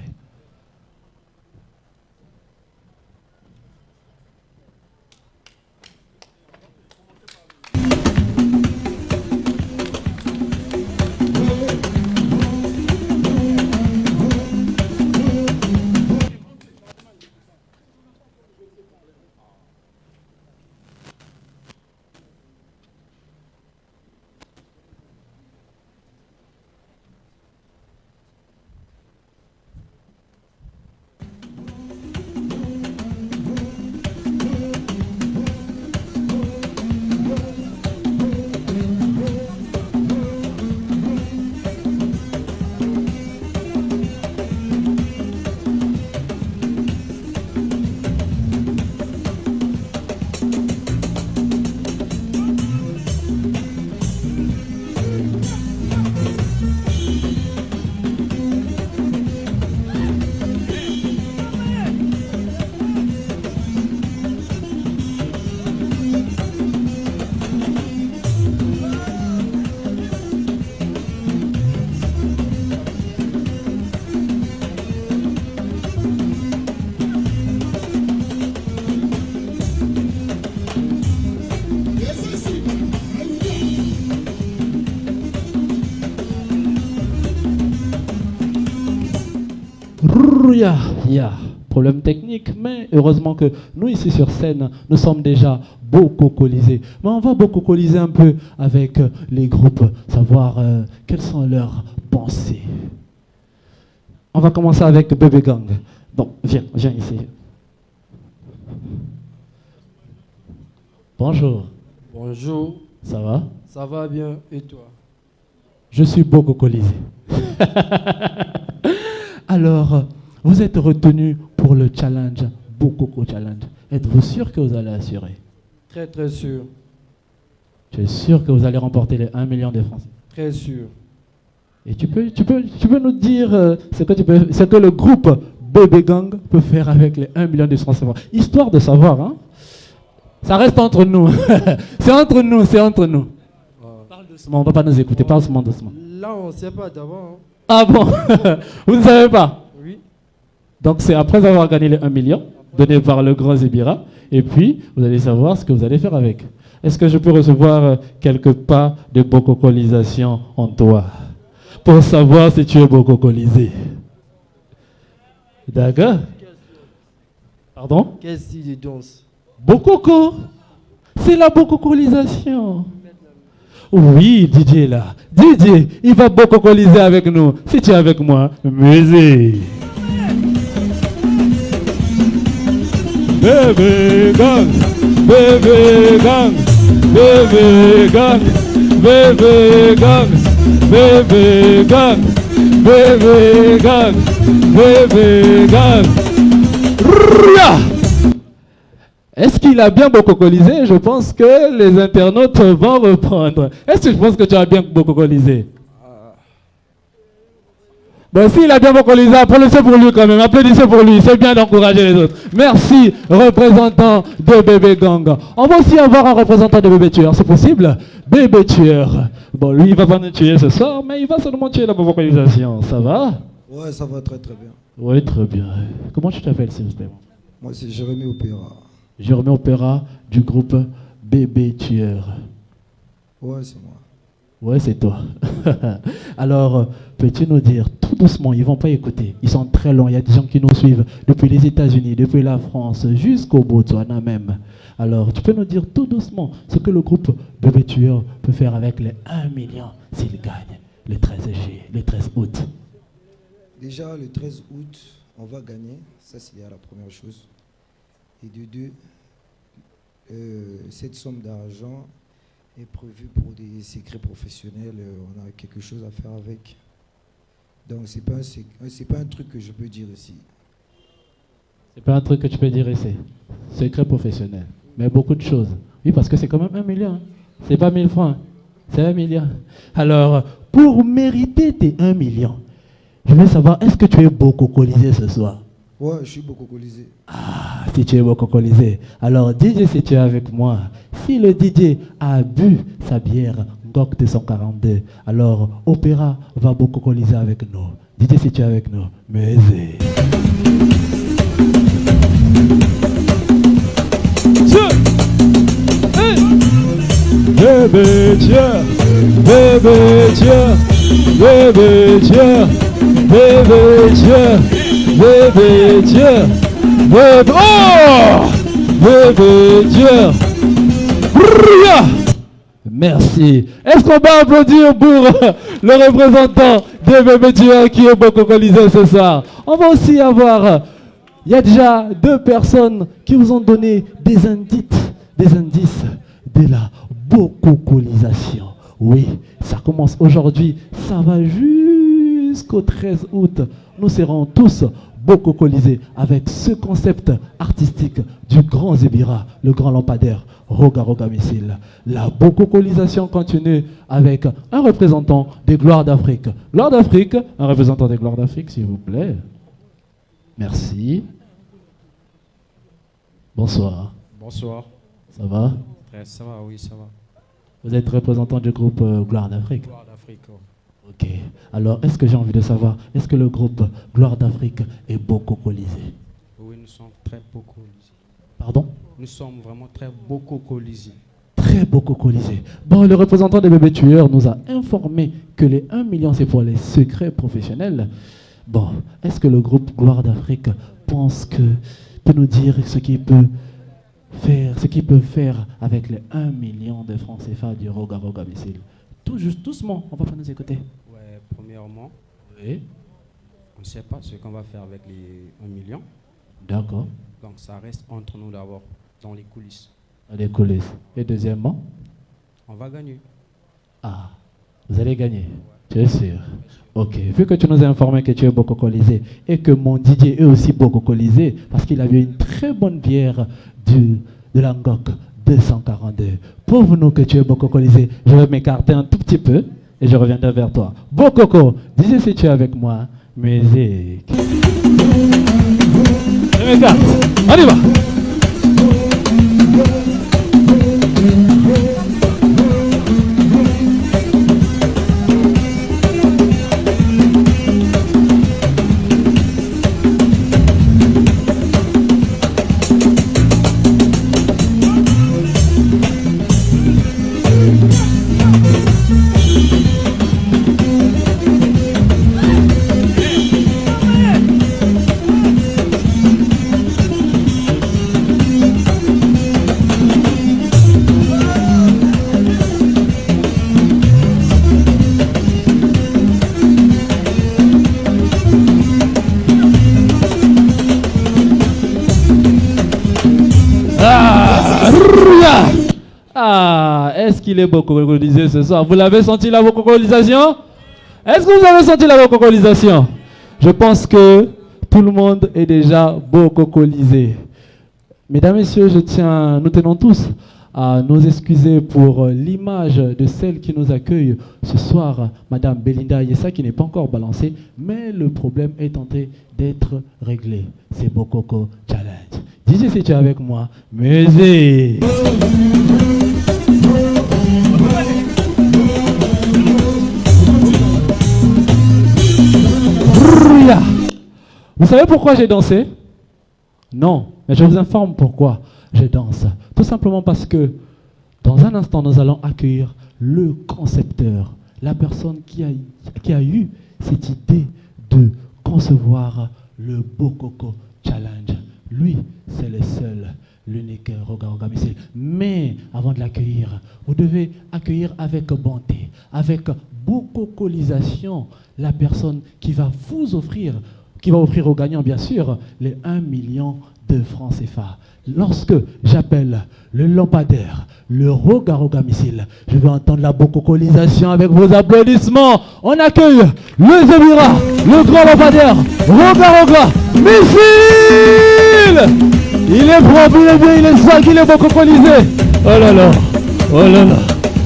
Il y a problème technique, mais heureusement que nous ici sur scène, nous sommes déjà bokokolisés. Mais on va bokokoliser un peu avec les groupes, savoir quelles sont leurs pensées. On va commencer avec Bébé Gang. Donc, viens ici. Bonjour. Bonjour. Ça va? Ça va bien, et toi? Je suis bokokolisé. Alors, vous êtes retenu pour le challenge, Bokoko Challenge. Êtes-vous sûr que vous allez assurer? Très très sûr. Tu es sûr que vous allez remporter les 1 million de francs? Très sûr. Et tu peux nous dire ce que le groupe Bébé Gang peut faire avec les 1 million de francs CFA? Histoire de savoir, hein? Ça reste entre nous. C'est entre nous. Parle doucement, on ne va pas nous écouter. Parle doucement. Là, on ne sait pas d'avant. Hein. Ah bon? Vous ne savez pas? Oui. Donc c'est après avoir gagné les 1 million, donné par le grand Zébira, et puis vous allez savoir ce que vous allez faire avec. Est-ce que je peux recevoir quelques pas de bokokolisation en toi, pour savoir si tu es bokokolisé? D'accord? Pardon? Quel style de danse? Bokoko, c'est la bokokolisation. Oui, DJ là. DJ, il va bokokoliser avec nous. Si tu es avec moi, musique. Bébé gang, bébé gang, bébé gang, bébé gang, bébé gang, bébé gang, Bébé gang. Est-ce qu'il a bien bococolisé? Je pense que les internautes vont reprendre. Est-ce que je pense que tu as bien bococolisé? Bon, s'il a bien bococolisé, applaudissez pour lui quand même. Applaudissez pour lui. C'est bien d'encourager les autres. Merci, représentant de Bébé Gang. On va aussi avoir un représentant de Bébé Tueur. C'est possible? Bébé Tueur. Bon, lui, il va pas nous tuer ce soir, mais il va seulement tuer la vocalisation. Ça va? Ouais, ça va très très bien. Oui, très bien. Comment tu t'appelles, s'il vous plaît? Moi, c'est Jérémy Opéra. Jérémy Opéra du groupe Bébé Tueur. Ouais, c'est moi. Ouais, c'est toi. Alors, peux-tu nous dire tout doucement, ils vont pas écouter, ils sont très longs, il y a des gens qui nous suivent depuis les États-Unis, depuis la France, jusqu'au Botswana même. Alors, tu peux nous dire tout doucement ce que le groupe Bébé Tueur peut faire avec les 1 million s'il gagne le 13 août. Déjà, le 13 août, on va gagner. Ça, c'est la première chose. Et de deux, cette somme d'argent est prévue pour des secrets professionnels. On a quelque chose à faire avec. Donc, c'est pas un truc que je peux dire ici. C'est pas un truc que tu peux dire ici. Secret professionnel. Mais beaucoup de choses. Oui, parce que c'est quand même 1 million. Hein. C'est pas 1000 francs. Hein. C'est 1 million. Alors, pour mériter tes 1 million, je veux savoir, est-ce que tu es bococolisé ce soir? Ouais, je suis bococolisé. Ah, si tu es bococolisé. Alors, DJ, si tu es avec moi, si le DJ a bu sa bière Ngok 242, alors Opéra va bococoliser avec nous. DJ, si tu es avec nous, mais Bébé Dieu, bébé Dieu, bébé Dieu, bébé Dieu, bébé Dieu, bébé, oh, bébé Dieu. Merci. Est-ce qu'on va applaudir pour le représentant de Bébé Dieu qui est bococolisé ce soir? On va aussi avoir, il y a déjà 2 personnes qui vous ont donné des indices de la bococolisation. Oui, ça commence aujourd'hui, ça va jusqu'au 13 août. Nous serons tous bococolisés avec ce concept artistique du grand Zébira, le grand lampadaire, Roga Roga Missile. La bococolisation continue avec un représentant des Gloires d'Afrique. Gloire d'Afrique, un représentant des Gloires d'Afrique, s'il vous plaît. Merci. Bonsoir. Bonsoir. Ça va? Ça va, oui, ça va. Vous êtes représentant du groupe Gloire d'Afrique? Gloire d'Afrique. Oh. Ok. Alors, est-ce que j'ai envie de savoir, est-ce que le groupe Gloire d'Afrique est bococolisé? Oui, nous sommes très bococolisés. Pardon? Nous sommes vraiment très bococolisés. Très bococolisé. Bon, le représentant des Bébés Tueurs nous a informé que les 1 million, c'est pour les secrets professionnels. Bon, est-ce que le groupe Gloire d'Afrique peut nous dire ce qu'il peut faire avec les 1 million de francs CFA du Roga Roga Missile? Tout juste, doucement, on va pas nous écouter. Ouais, premièrement, Oui. on ne sait pas ce qu'on va faire avec les 1 million. D'accord. Donc ça reste entre nous d'abord, dans les coulisses. Les coulisses. Et deuxièmement? On va gagner. Ah, vous allez gagner. Tu es sûr? Ok. Vu que tu nous as informé que tu es bococolisé et que mon DJ est aussi bococolisé parce qu'il avait une très bonne bière de la Ngok 242. Prouve-nous que tu es bococolisé. Je vais m'écarter un tout petit peu et je reviendrai vers toi. Bococo, dis si tu es avec moi. Musique. Je m'écarte. On y va. Ah, est-ce qu'il est bococolisé ce soir? Vous l'avez senti la bococolisation? Est-ce que vous avez senti la bococolisation? Je pense que tout le monde est déjà bococolisé. Mesdames, Messieurs, nous tenons tous à nous excuser pour l'image de celle qui nous accueille ce soir, Madame Belinda Ayessa, qui n'est pas encore balancée, mais le problème est tenté d'être réglé. C'est Bokoko Challenge. DJ, si tu es avec moi, musique. Vous savez pourquoi j'ai dansé? Non, mais je vous informe pourquoi je danse. Tout simplement parce que dans un instant, nous allons accueillir le concepteur, la personne qui a eu cette idée de concevoir le Bokoko Challenge. Lui, c'est le seul, l'unique Roga Roga Missile. Mais avant de l'accueillir, vous devez accueillir avec bonté, avec bococolisation, la personne qui va vous offrir, qui va offrir aux gagnants, bien sûr, les 1 million de francs CFA. Lorsque j'appelle le lampadaire, le Roga Roga Missile, je vais entendre la bococolisation avec vos applaudissements. On accueille le Zébira, le grand lampadaire, Roga Roga Missile. Il est propre, il est bien, il est sale, il est bococolisé. Oh là là,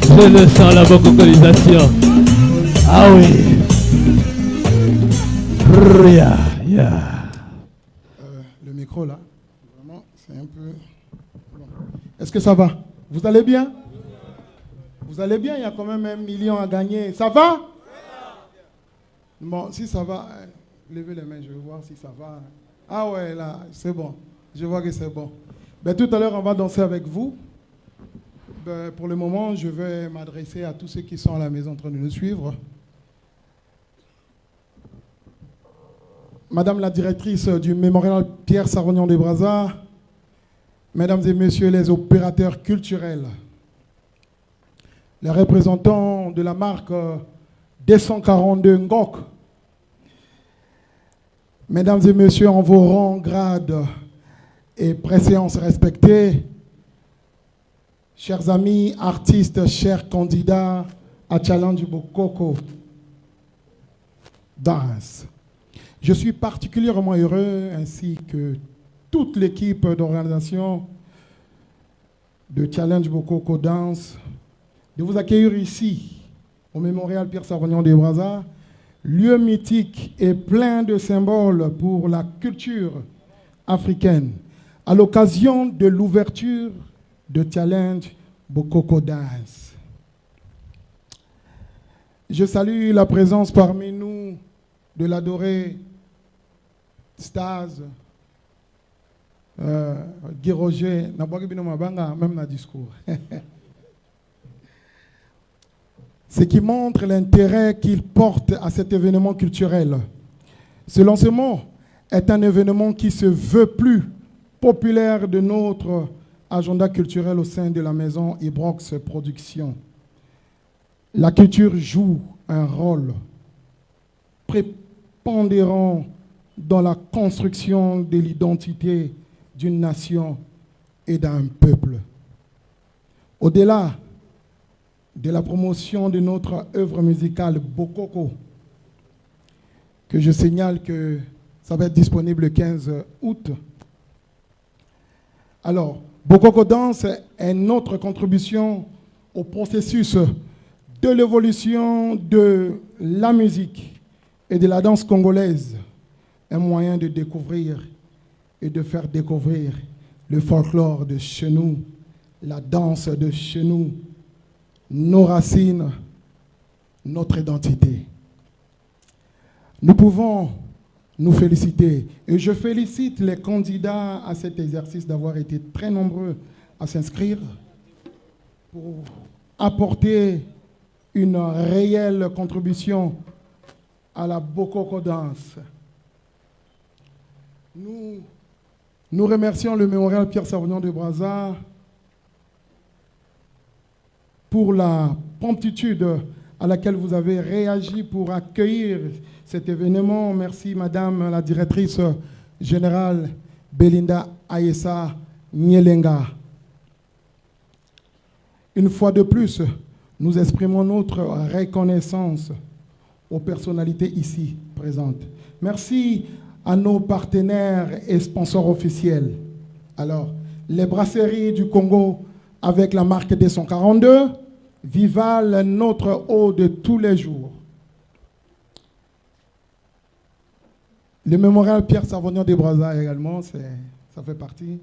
je le sens, la bococolisation. Ah oui. Le micro là, vraiment, c'est un peu... Est-ce que ça va? Vous allez bien? Vous allez bien? Il y a quand même 1 million à gagner. Ça va? Bon, si ça va, levez les mains, je vais voir si ça va. Ah ouais, là, c'est bon. Je vois que c'est bon. Ben, tout à l'heure, on va danser avec vous. Ben, pour le moment, je vais m'adresser à tous ceux qui sont à la maison en train de nous suivre. Madame la directrice du mémorial Pierre Sarognon de Brazza, mesdames et messieurs les opérateurs culturels, les représentants de la marque 242 Ngok, mesdames et messieurs en vos rangs, grades et préséances respectées, chers amis, artistes, chers candidats à Challenge Bokoko Dance. Je suis particulièrement heureux, ainsi que toute l'équipe d'organisation de Challenge Bokoko Dance, de vous accueillir ici, au mémorial Pierre Sarognon de Brazza, lieu mythique et plein de symboles pour la culture africaine, à l'occasion de l'ouverture de Challenge Bokoko Dance. Je salue la présence parmi nous de l'adoré Staz, Guy Roger, même dans le discours. Ce qui montre l'intérêt qu'il porte à cet événement culturel. Ce lancement est un événement qui se veut plus populaire de notre agenda culturel au sein de la maison Ibrox Productions. La culture joue un rôle prépondérant dans la construction de l'identité d'une nation et d'un peuple. Au-delà de la promotion de notre œuvre musicale Bokoko, que je signale que ça va être disponible le 15 août. Alors, Bokoko Dance est notre contribution au processus de l'évolution de la musique et de la danse congolaise, un moyen de découvrir et de faire découvrir le folklore de chez nous, la danse de chez nous, nos racines, notre identité. Nous pouvons nous féliciter, et je félicite les candidats à cet exercice d'avoir été très nombreux à s'inscrire pour apporter une réelle contribution à la Bokoko Dance. Nous remercions le mémorial Pierre Sarognon de Brazza pour la promptitude à laquelle vous avez réagi pour accueillir cet événement. Merci Madame la directrice générale Belinda Ayessa Nyelenga. Une fois de plus, nous exprimons notre reconnaissance aux personnalités ici présentes. Merci à nos partenaires et sponsors officiels. Alors, les brasseries du Congo avec la marque D142, Vival, notre eau de tous les jours. Le mémorial Pierre Savognon des Brazza également, ça fait partie.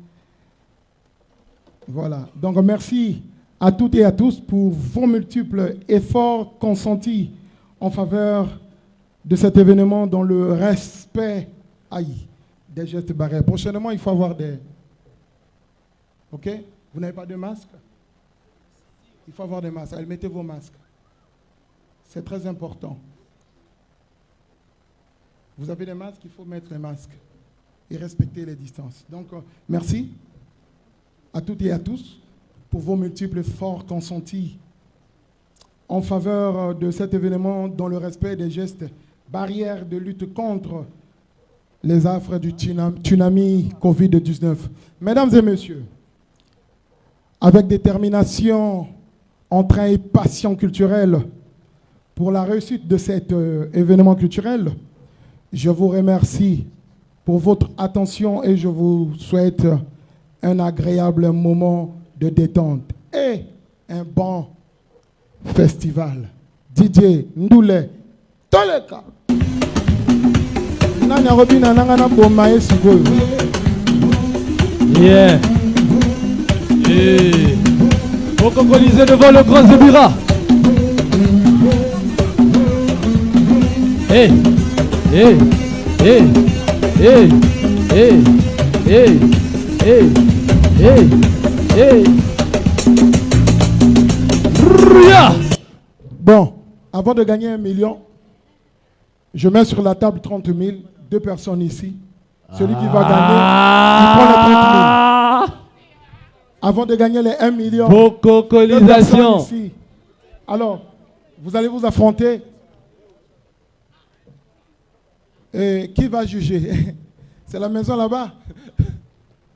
Voilà. Donc, merci à toutes et à tous pour vos multiples efforts consentis en faveur de cet événement dans le respect des gestes barrières. Prochainement, il faut avoir des... OK? Vous n'avez pas de masque? Il faut avoir des masques. Allez, mettez vos masques. C'est très important. Vous avez des masques, il faut mettre les masques et respecter les distances. Donc, merci à toutes et à tous pour vos multiples efforts consentis en faveur de cet événement dans le respect des gestes barrières de lutte contre les affres du tsunami Covid-19. Mesdames et messieurs, avec détermination, entrain et passion culturelle pour la réussite de cet événement culturel, je vous remercie pour votre attention et je vous souhaite un agréable moment de détente et un bon festival. DJ Ndoule Toleka. Nana Robina Nangana Bomae Sugo. Yeah. Yeah. Au Colisée devant le grand Zébira. Hey. Hey. Hey. Hey. Hey. Hey. Hey. Hey. Hey. Bon, avant de gagner 1 million, je mets sur la table 30 000, 2 personnes ici. Celui qui va gagner, il prend les 30 000. Avant de gagner les 1 million, 2 personnes ici. Alors, vous allez vous affronter. Et qui va juger? C'est la maison là-bas.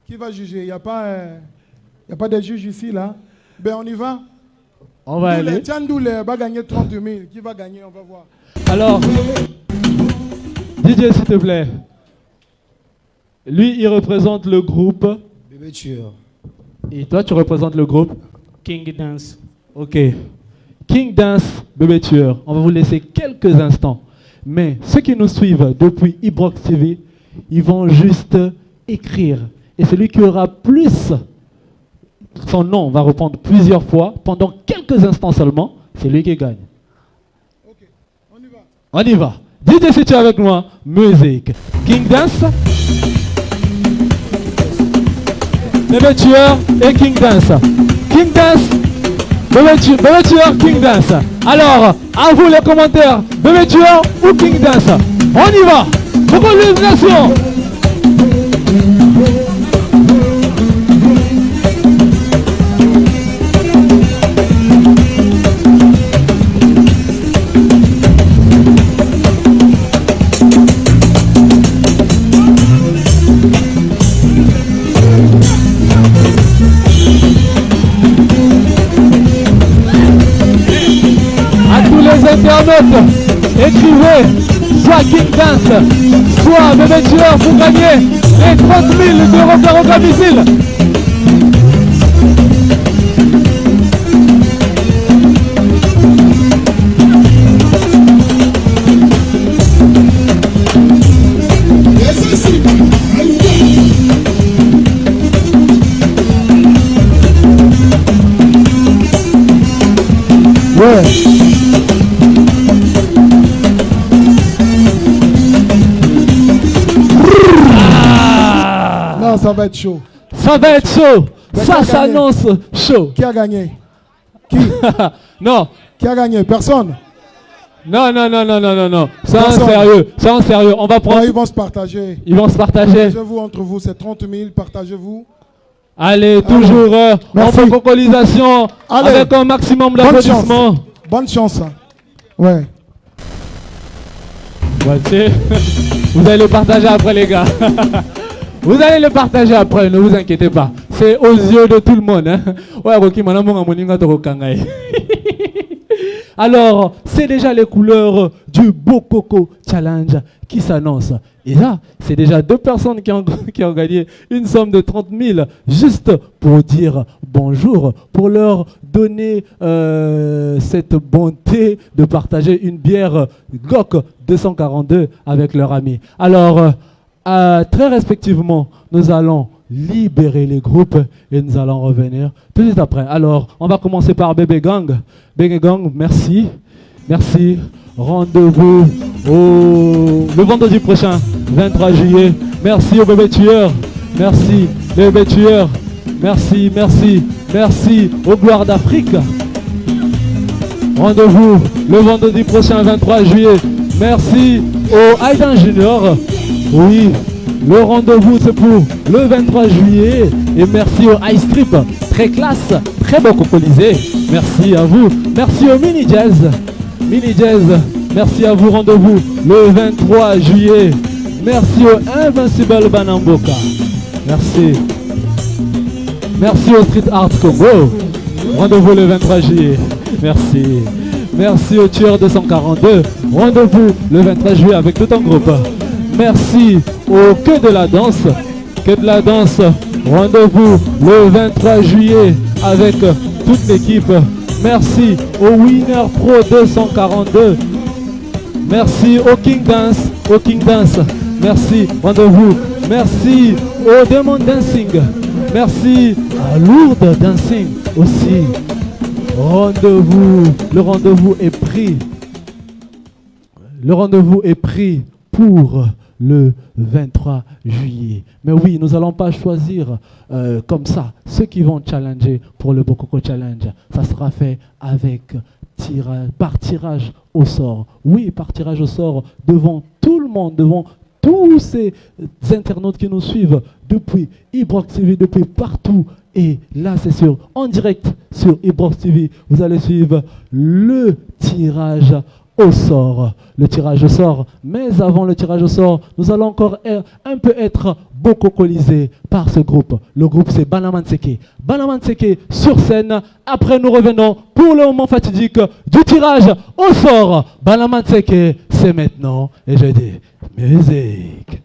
Qui va juger? Il n'y a pas de juge ici, là. Ben, on y va. On va aller. Tchandoule va gagner 30 000. Qui va gagner? On va voir. Alors, DJ, s'il te plaît. Lui, il représente le groupe. Bébé tueur. Et toi, tu représentes le groupe King Dance. Ok. King Dance, Bébé Tueur. On va vous laisser quelques instants. Mais ceux qui nous suivent depuis Ibrox TV, ils vont juste écrire. Et celui qui aura plus, son nom va répondre plusieurs fois, pendant quelques instants seulement, c'est lui qui gagne. Ok, on y va. On y va. DJ, si tu es avec moi, musique. King Dance, Bébé Tueur et King Dance. King Dance, Bébé Tueur, King Dance. Alors, à vous les commentaires, Bébé Tueur ou King Dance? On y va. Beaucoup d'élimination. Internautes, écrivez soit King Dance, soit Bébé Tueur pour gagner les 30 000 € carreaux à domicile. Ouais. Non, ça va être chaud. Ça va être chaud. Mais Ça qui a s'annonce chaud. Qui a gagné? Qui? Non. Qui a gagné? Personne. Non. C'est en Personne. sérieux. C'est en sérieux. On va Non, prendre. ils vont se partager. Ils vont se partager. Partagez-vous entre vous, c'est 30 000, partagez-vous. Allez, toujours en Merci. protocolisation Allez. avec un maximum Bonne chance. d'applaudissements. Bonne chance. Hein. Ouais. Vous allez le partager après, les gars. Vous allez le partager après, ne vous inquiétez pas. C'est aux yeux de tout le monde. Hein. Ouais, Alors, c'est déjà les couleurs du Bokoko Challenge qui s'annoncent. Et là, c'est déjà 2 personnes qui ont gagné une somme de 30 000 juste pour dire bonjour, pour leur donner cette bonté de partager une bière GOC 242 avec leur ami. Alors, très respectivement, nous allons libérer les groupes et nous allons revenir tout de suite après. Alors, on va commencer par Bébé Gang. Bébé Gang, merci. Merci. Rendez-vous le vendredi prochain, 23 juillet. Merci aux bébés tueurs. Merci, les bébés tueurs. Merci, merci, merci aux gloires d'Afrique. Rendez-vous le vendredi prochain, 23 juillet. Merci au Aidan Junior. Oui, le rendez-vous c'est pour le 23 juillet. Et merci au High Strip, très classe, très beau cocolisé. Merci à vous. Merci au Mini Jazz. Mini Jazz, merci à vous. Rendez-vous le 23 juillet. Merci au Invincible Banamboka. Merci. Merci au Street Art Congo. Rendez-vous le 23 juillet. Merci. Merci au Tueur 242. Rendez-vous le 23 juillet avec tout un groupe. Merci au Que de la Danse. Que de la Danse. Rendez-vous le 23 juillet avec toute l'équipe. Merci au Winner Pro 242. Merci au King Dance. Au King Dance. Merci. Rendez-vous. Merci au Demon Dancing. Merci à Lourdes Dancing aussi. Rendez-vous. Le rendez-vous est pris. Le rendez-vous est pris pour le 23 juillet. Mais oui, nous n'allons pas choisir comme ça ceux qui vont challenger pour le Bokoko Challenge. Ça sera fait avec par tirage au sort. Oui, par tirage au sort devant tout le monde, devant tous ces internautes qui nous suivent depuis Ibrox TV, depuis partout. Et là, c'est sûr, en direct sur Ibrox TV, vous allez suivre le tirage au sort. Le tirage au sort. Mais avant le tirage au sort, nous allons encore un peu être bococolisés par ce groupe. Le groupe, c'est Banamanseke. Banamanseke sur scène. Après, nous revenons pour le moment fatidique du tirage au sort. Banamanseke, c'est maintenant. Et je dis, musique.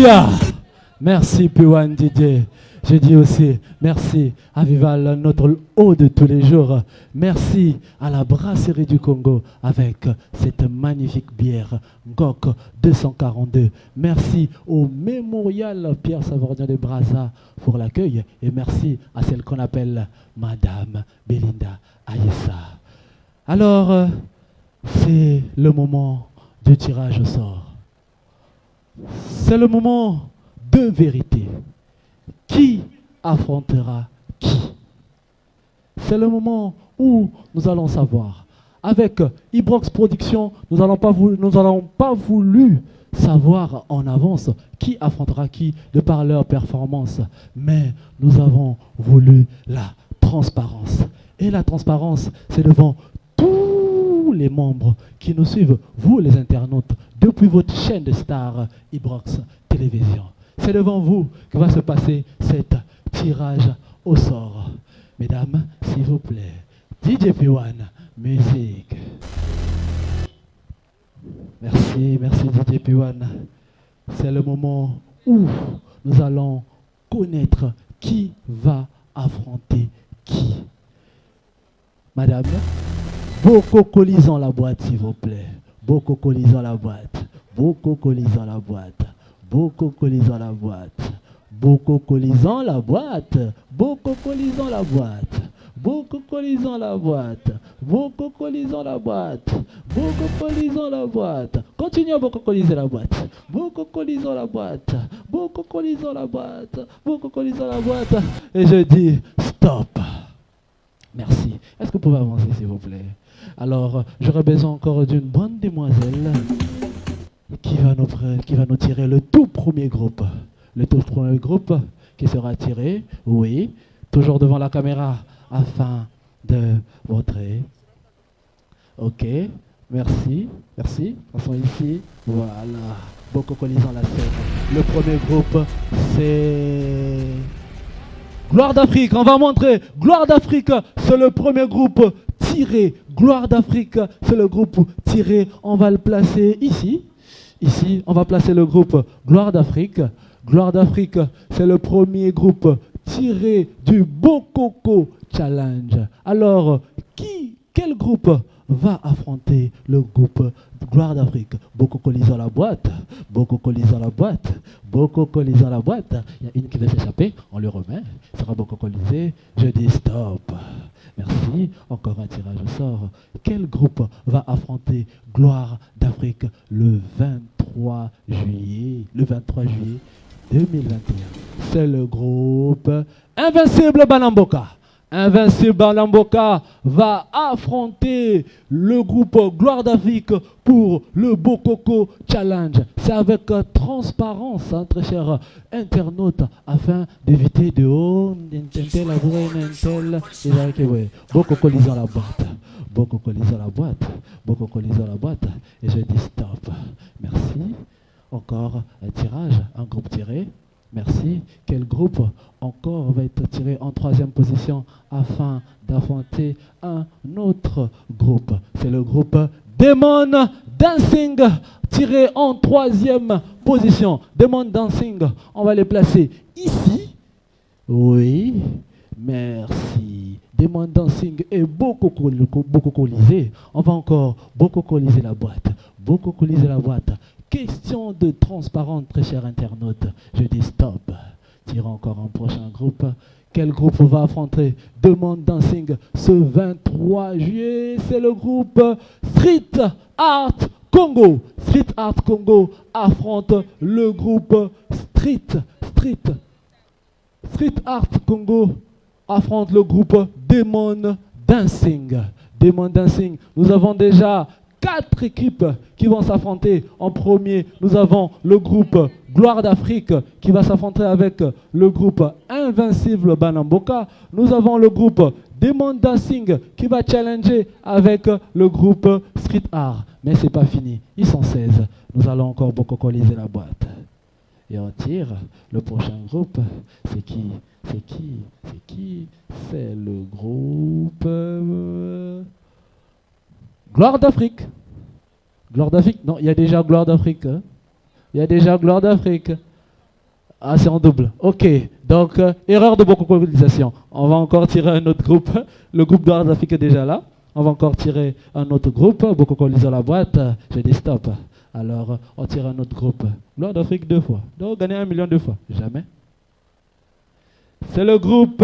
Alléluia. Merci P1 Didier. Je dis aussi merci à Vival, notre eau de tous les jours. Merci à la brasserie du Congo avec cette magnifique bière Ngok 242. Merci au mémorial Pierre Savorgnan de Brazza pour l'accueil. Et merci à celle qu'on appelle Madame Belinda Ayessa. Alors, c'est le moment du tirage au sort. C'est le moment de vérité. Qui affrontera qui? C'est le moment où nous allons savoir. Avec Ibrox Productions, nous n'allons pas voulu savoir en avance qui affrontera qui de par leur performance. Mais nous avons voulu la transparence. Et la transparence, c'est devant tous les membres qui nous suivent, vous les internautes, depuis votre chaîne de stars Ibrox Télévision. C'est devant vous que va se passer cet tirage au sort. Mesdames, s'il vous plaît, DJ P1, musique. Merci, merci DJ P1. C'est le moment où nous allons connaître qui va affronter qui. Madame, beaucoup colisant la boîte, s'il vous plaît. Beaucoup colisant la boîte. Beaucoup colisant la boîte. Beaucoup colisant la boîte. Beaucoup colisant la boîte. Beaucoup colisant la boîte. Beaucoup colisant la boîte. Beaucoup colisant la boîte. Beaucoup colisant la boîte. Continuez à beaucoup coliser la boîte. Beaucoup colisant la boîte. Beaucoup colisant la boîte. Beaucoup colisant la boîte. Et je dis stop. Merci. Est-ce que vous pouvez avancer, s'il vous plaît? Alors, j'aurais besoin encore d'une bonne demoiselle qui va nous tirer le tout premier groupe. Le tout premier groupe qui sera tiré, oui, toujours devant la caméra, afin de montrer. Ok, merci, merci. Passons ici, voilà. Beaucoup colisant la scène. Le premier groupe, c'est Gloire d'Afrique. On va montrer Gloire d'Afrique, c'est le premier groupe tiré. Gloire d'Afrique, c'est le groupe tiré. On va le placer ici. Ici, on va placer le groupe Gloire d'Afrique. Gloire d'Afrique, c'est le premier groupe tiré du Bokoko Challenge. Alors, quel groupe va affronter le groupe Gloire d'Afrique? Bokoko lisant la boîte. Bokoko lisant la boîte. Bokoko lisant la boîte. Il y a une qui va s'échapper, on le remet. Ça sera Bokoko lisé. Je dis stop. Merci. Encore un tirage au sort. Quel groupe va affronter Gloire d'Afrique le 23 juillet 2021. C'est le groupe Invincible Banamboka. Invincible Banamboka va affronter le groupe Gloire d'Afrique pour le Bokoko Challenge. C'est avec transparence, hein, très chers internautes, afin d'éviter de Bokoko lisant la boîte. Bokoko lisant la boîte. Bokoko lisant la boîte. Et je dis stop. Merci. Encore un tirage, un groupe tiré. Merci. Quel groupe encore va être tiré en troisième position afin d'affronter un autre groupe? C'est le groupe Demon Dancing tiré en troisième position. Demon Dancing, on va les placer ici. Oui, merci. Demon Dancing est beaucoup colisé. On va encore beaucoup coliser la boîte. Beaucoup coliser la boîte. Question de transparence, très chers internautes. Je dis stop. Tirons encore un prochain groupe. Quel groupe va affronter Demon Dancing ce 23 juillet? C'est le groupe Street Art Congo. Street Art Congo affronte le groupe Street Art Congo affronte le groupe Demon Dancing. Demon Dancing, nous avons déjà 4 équipes qui vont s'affronter. En premier, nous avons le groupe Gloire d'Afrique qui va s'affronter avec le groupe Invincible Banamboka. Nous avons le groupe Demon Dancing qui va challenger avec le groupe Street Art. Mais c'est pas fini, ils sont 16. Nous allons encore beaucoup coliser la boîte. Et on tire le prochain groupe. C'est qui? C'est qui? C'est qui? C'est le groupe Gloire d'Afrique. Gloire d'Afrique? Non, il y a déjà Gloire d'Afrique. Hein? Il y a déjà Gloire d'Afrique. Ah, c'est en double. Ok. Donc, erreur de bococolisation. On va encore tirer un autre groupe. Le groupe de Hard Afrique est déjà là. On va encore tirer un autre groupe. Bococolisant la boîte. J'ai dit stop. Alors, on tire un autre groupe. Gloire d'Afrique 2 fois. Donc, gagner 1 million 2 fois. Jamais. C'est le groupe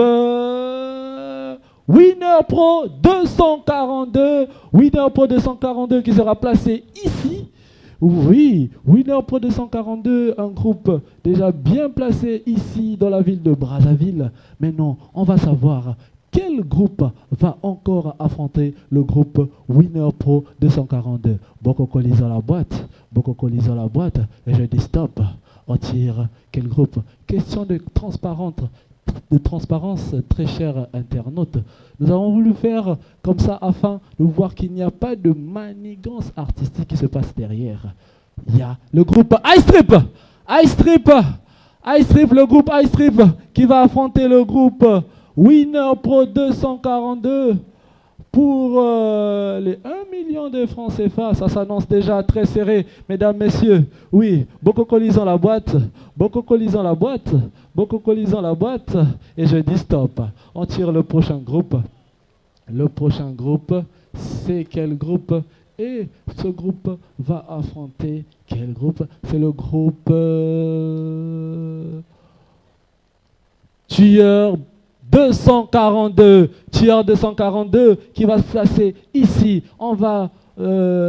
Winner Pro 242. Winner Pro 242 qui sera placé ici. Oui, Winner Pro 242, un groupe déjà bien placé ici dans la ville de Brazzaville. Maintenant, on va savoir quel groupe va encore affronter le groupe Winner Pro 242. Bokoko lisant la boîte, Bokoko lisant la boîte, et je dis stop. On tire quel groupe? Question de transparence, très chers internautes. Nous avons voulu faire comme ça afin de voir qu'il n'y a pas de manigance artistique qui se passe derrière. Il y a le groupe iStrip, le groupe iStrip qui va affronter le groupe Winner Pro 242 pour les 1 million de francs CFA. Ça s'annonce déjà très serré, mesdames, messieurs. Oui, Bokoko lisant la boîte, Bokoko lisant la boîte, Bokoko lisant la boîte, et je dis stop. On tire le prochain groupe. Le prochain groupe, c'est quel groupe? Et ce groupe va affronter quel groupe? C'est le groupe Tueur 242. Tueur 242 qui va se placer ici. On va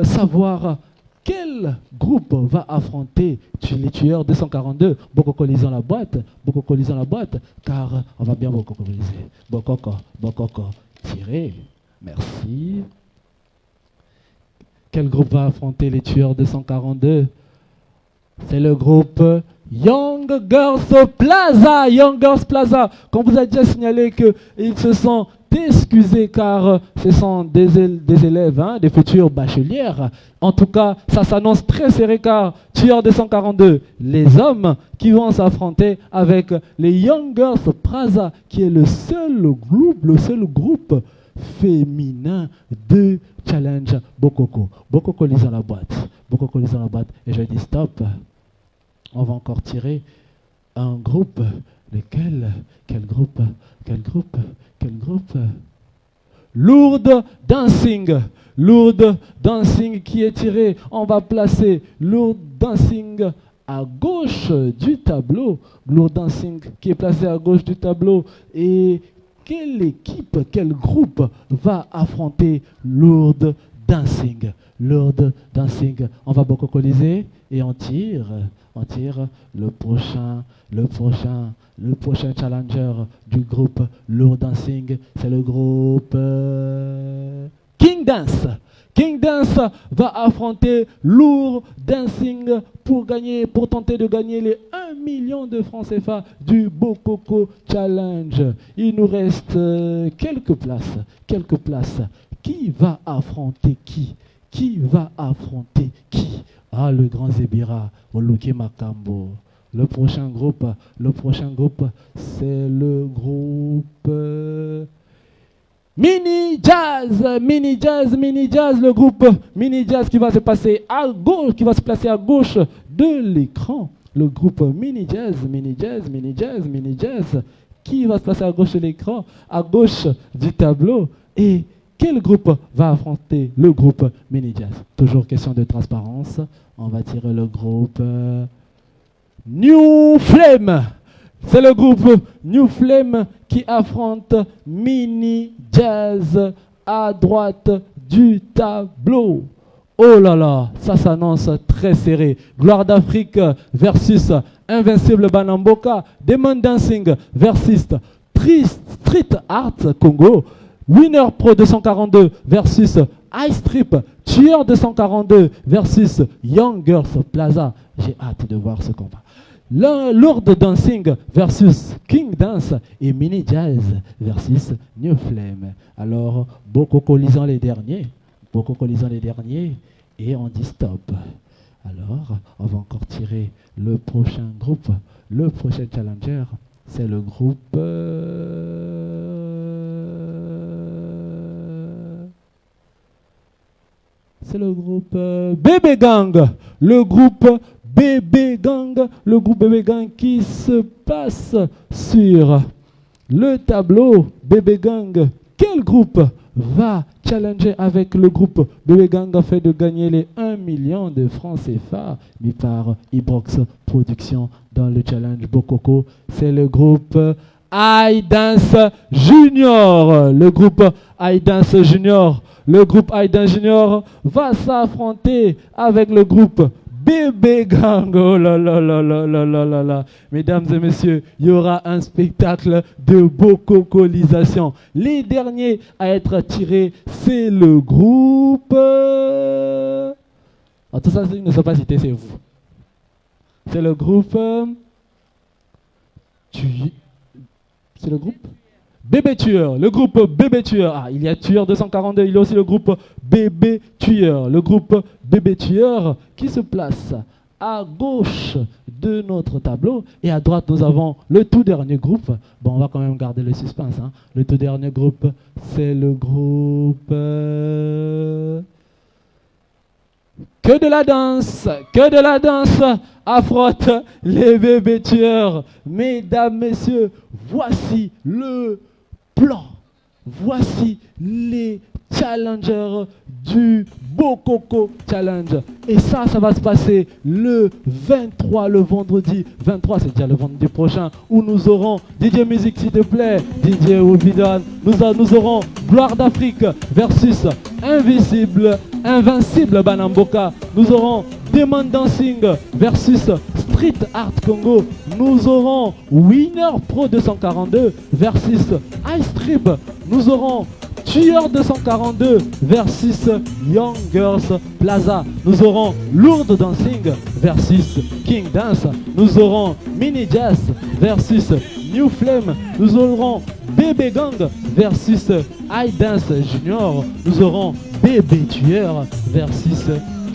savoir quel groupe va affronter les tueurs 242. Bokoko lisant la boîte, Bokoko lisant la boîte, car on va bien Bokoko liser. Bokoko, tirez. Merci. Quel groupe va affronter les tueurs 242? C'est le groupe Young Girls Plaza. Young Girls Plaza. Qu'on vous a déjà signalé qu'ils se sont excusés car ce sont des élèves, hein, des futures bachelières. En tout cas, ça s'annonce très serré car tueurs 242, les hommes qui vont s'affronter avec les Young Girls Plaza, qui est le seul groupe féminin de Challenge Bokoko. Bokoko lisant la boîte. Bokoko lisant la boîte. Et je dis stop. On va encore tirer un groupe. Lequel? Quel groupe? Quel groupe? Quel groupe? Lourdes Dancing. Lourdes Dancing qui est tiré. On va placer Lourdes Dancing à gauche du tableau. Lourdes Dancing qui est placé à gauche du tableau. Et quelle équipe, quel groupe va affronter Lourdes Dancing? Lourdes Dancing. On va bokokoliser et on tire le prochain challenger du groupe Lourdes Dancing. C'est le groupe King Dance. King Dance va affronter Lourdes Dancing pour tenter de gagner les 1 million de francs CFA du Bokoko Challenge. Il nous reste quelques places. Qui va affronter qui? Qui va affronter qui? Ah, le grand Zebira, Oluke Makambo. Le prochain groupe, c'est le groupe Mini Jazz, le groupe Mini Jazz qui va se placer à gauche de l'écran. Le groupe Mini Jazz, qui va se placer à gauche de l'écran, à gauche du tableau. Et quel groupe va affronter le groupe Mini Jazz? Toujours question de transparence. On va tirer le groupe New Flame. C'est le groupe New Flame qui affronte Mini Jazz à droite du tableau. Oh là là, ça s'annonce très serré. Gloire d'Afrique versus Invincible Banamboka. Demon Dancing versus Street Art Congo. Winner Pro 242 versus iStrip. Tueur 242 versus Young Girls Plaza. J'ai hâte de voir ce combat. Lourdes Dancing versus King Dance et Mini Jazz versus New Flame. Alors, Bokoko lisant les derniers et on dit stop. Alors, on va encore tirer le prochain groupe, le prochain challenger, c'est le groupe Bébé Gang. Le groupe Bébé Gang, le groupe Bébé Gang qui se passe sur le tableau. Bébé Gang, quel groupe va challenger avec le groupe Bébé Gang afin de gagner les 1 million de francs CFA mis par Ibrox Productions dans le challenge Bokoko? C'est le groupe iDance Junior. Le groupe iDance Junior. Le groupe iDance Junior va s'affronter avec le groupe Bébé Gang. Oh là là là là là là là là. Mesdames et messieurs, il y aura un spectacle de bococolisation. Les derniers à être tirés, c'est le groupe... Ah, tout ça, ils ne sont pas cités, c'est vous. C'est le groupe... C'est le groupe Bébé Tueur, le groupe Bébé Tueur. Ah, il y a Tueur 242, il y a aussi le groupe Bébé Tueur. Le groupe Bébé Tueur qui se place à gauche de notre tableau. Et à droite, nous avons le tout dernier groupe. Bon, on va quand même garder le suspense. Hein. Le tout dernier groupe, c'est le groupe... Que de la danse affronte les Bébés Tueurs. Mesdames, messieurs, voici le plan. Voici les challengers du Bokoko Challenge. Et ça va se passer le 23, le vendredi 23, c'est déjà le vendredi prochain, où nous aurons DJ Music, s'il te plaît, DJ Oubidan. Nous aurons Gloire d'Afrique versus Invincible Banamboka. Nous aurons Demon Dancing versus Street Art Congo. Nous aurons Winner Pro 242 versus Ice Trip. Nous aurons Tueur 242 versus Young Girls Plaza. Nous aurons Lourdes Dancing versus King Dance. Nous aurons Mini Jazz versus New Flame. Nous aurons Bébé Gang versus iDance Junior. Nous aurons Bébé Tueur versus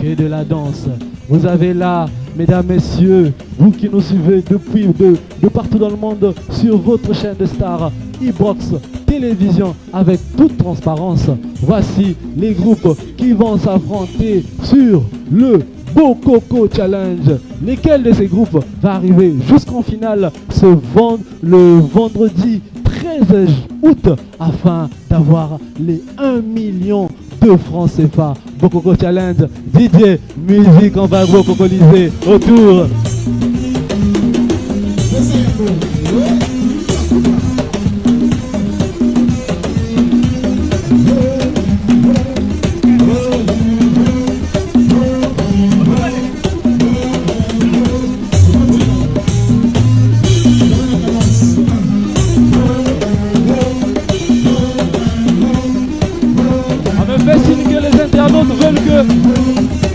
Que de la danse. Vous avez là, mesdames, messieurs, vous qui nous suivez depuis de partout dans le monde sur votre chaîne de stars Ibrox Télévision avec toute transparence. Voici les groupes qui vont s'affronter sur le Bokoko Challenge. Lesquels de ces groupes va arriver jusqu'en finale le vendredi 13 août afin d'avoir les 1 million de francs CFA. Bokoko Challenge, DJ Music, on va bokokoliser autour.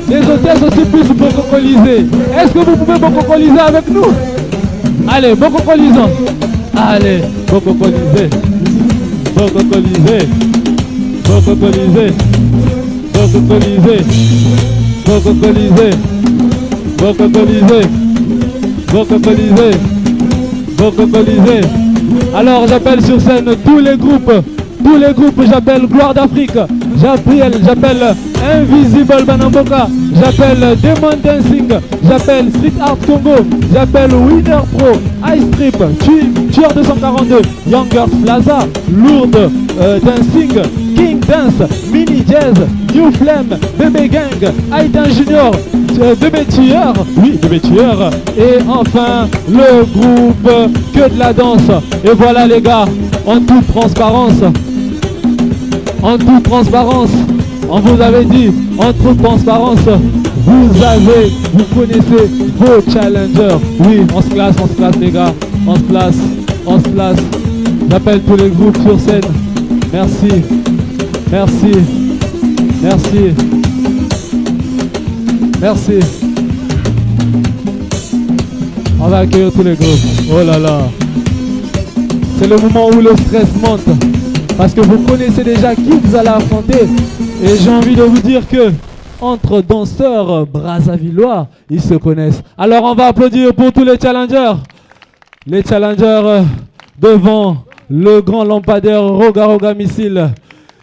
Les hôtesses aussi puissent bokokoliser. Est-ce que vous pouvez bokokoliser avec nous? Allez, bokokolisons. Allez, bokokoliser. Bokokoliser. Bokokoliser. Bokokoliser. Bokokoliser. Bokokoliser. Bokokoliser. Bokokoliser. Alors j'appelle sur scène tous les groupes. J'appelle Gloire d'Afrique, j'appelle Invisible Banamboka, j'appelle Demon Dancing, j'appelle Street Art Congo, j'appelle Winner Pro, Ice Trip, Tueur 242, Young Girls Plaza, Lourdes Dancing, King Dance, Mini Jazz, New Flame, Bébé Gang, iDance Junior, Bébé Tueur, oui Bébé Tueur, et enfin le groupe Que de la danse. Et voilà les gars, en toute transparence, on vous avait dit, en toute transparence, vous connaissez vos challengers. Oui, on se classe les gars, on se place. J'appelle tous les groupes sur scène. Merci. On va accueillir tous les groupes. Oh là là. C'est le moment où le stress monte. Parce que vous connaissez déjà qui vous allez affronter. Et j'ai envie de vous dire que entre danseurs brassavillois, ils se connaissent. Alors on va applaudir pour tous les challengers. Les challengers devant le grand lampadaire Roga Roga Missile.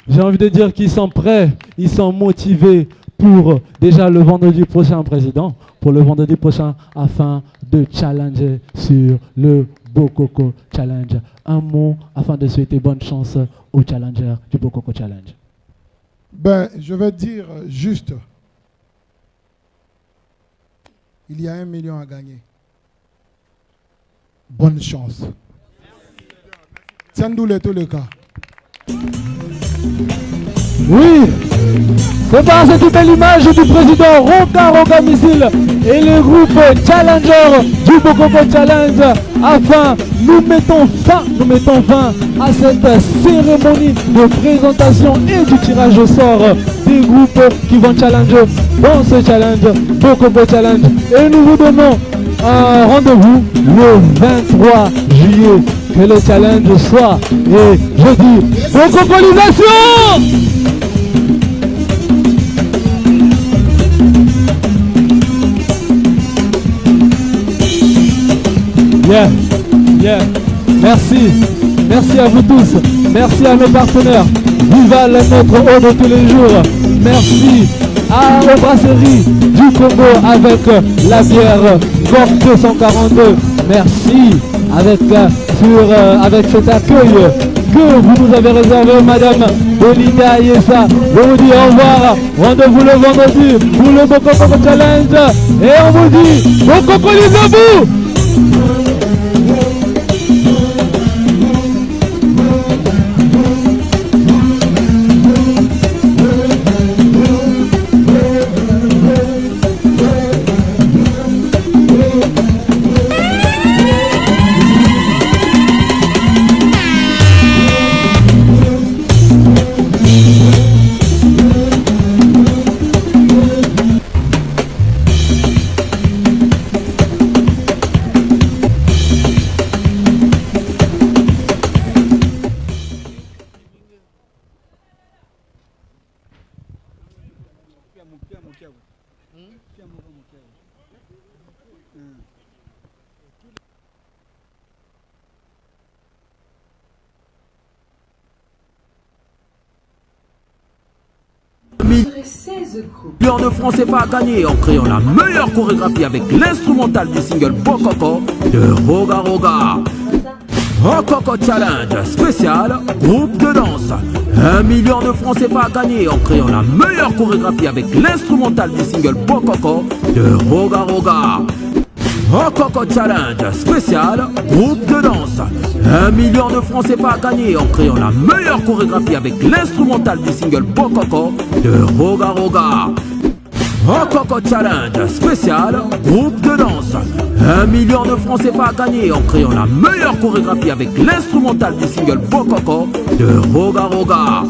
J'ai envie de dire qu'ils sont prêts, ils sont motivés pour déjà le vendredi prochain, président, pour le vendredi prochain, afin de challenger sur le Bokoko Challenge. Un mot afin de souhaiter bonne chance aux challengers du Bokoko Challenge. Ben, je vais dire juste, il y a 1 million à gagner. Bonne chance. C'est nous tous les cas. Oui, c'est pas cette belle image du président Roga Missile et le groupe Challenger du Bokoko Challenge. Afin, nous mettons fin à cette cérémonie de présentation et du tirage au sort des groupes qui vont challenger dans ce challenge, Bokoko Challenge. Et nous vous donnons un rendez-vous le 23 juillet. Que le challenge soit, et je dis, Bokokolisation! Yeah. Merci à vous tous. Merci à nos partenaires. Viva notre eau de tous les jours. Merci aux brasseries du Congo avec la bière Corp 242. Merci avec cet accueil que vous nous avez réservé, Madame Belinda Yessa. Je vous dis au revoir. Rendez-vous le vendredi pour le Bokoko Challenge. Et on vous dit, Bokokolisez-vous! Millions de francs CFA à gagner en créant la meilleure chorégraphie avec l'instrumental du single Bokoko de Roga Roga. Bokoko Challenge spécial groupe de danse. 1 million de francs CFA à gagner en créant la meilleure chorégraphie avec l'instrumental du single Bokoko de Roga Roga. Bokoko Challenge spécial groupe de danse. 1 million de francs CFA à gagner en créant la meilleure chorégraphie avec l'instrumental du single Bokoko de Roga Roga. Bokoko Challenge spécial groupe de danse. 1 million de francs CFA à gagner en créant la meilleure chorégraphie avec l'instrumental du single Bokoko de Roga Roga.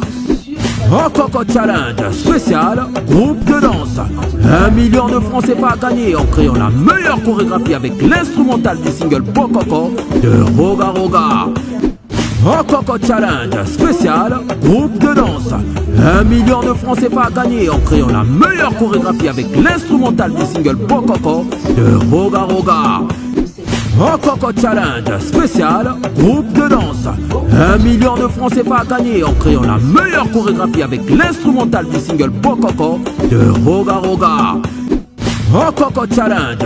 Bokoko Challenge spécial groupe de danse. 1 million de francs CFA à gagner en créant la meilleure chorégraphie avec l'instrumental du single Bokoko de Roga Roga. Bokoko Challenge spécial groupe de danse. 1 million de francs CFA à gagner en créant la meilleure chorégraphie avec l'instrumental du single Bokoko de Roga Roga. Bokoko Challenge spécial groupe de danse. 1 million de francs CFA à gagner en créant la meilleure chorégraphie avec l'instrumental du single Bokoko de Roga Roga. Bokoko Challenge.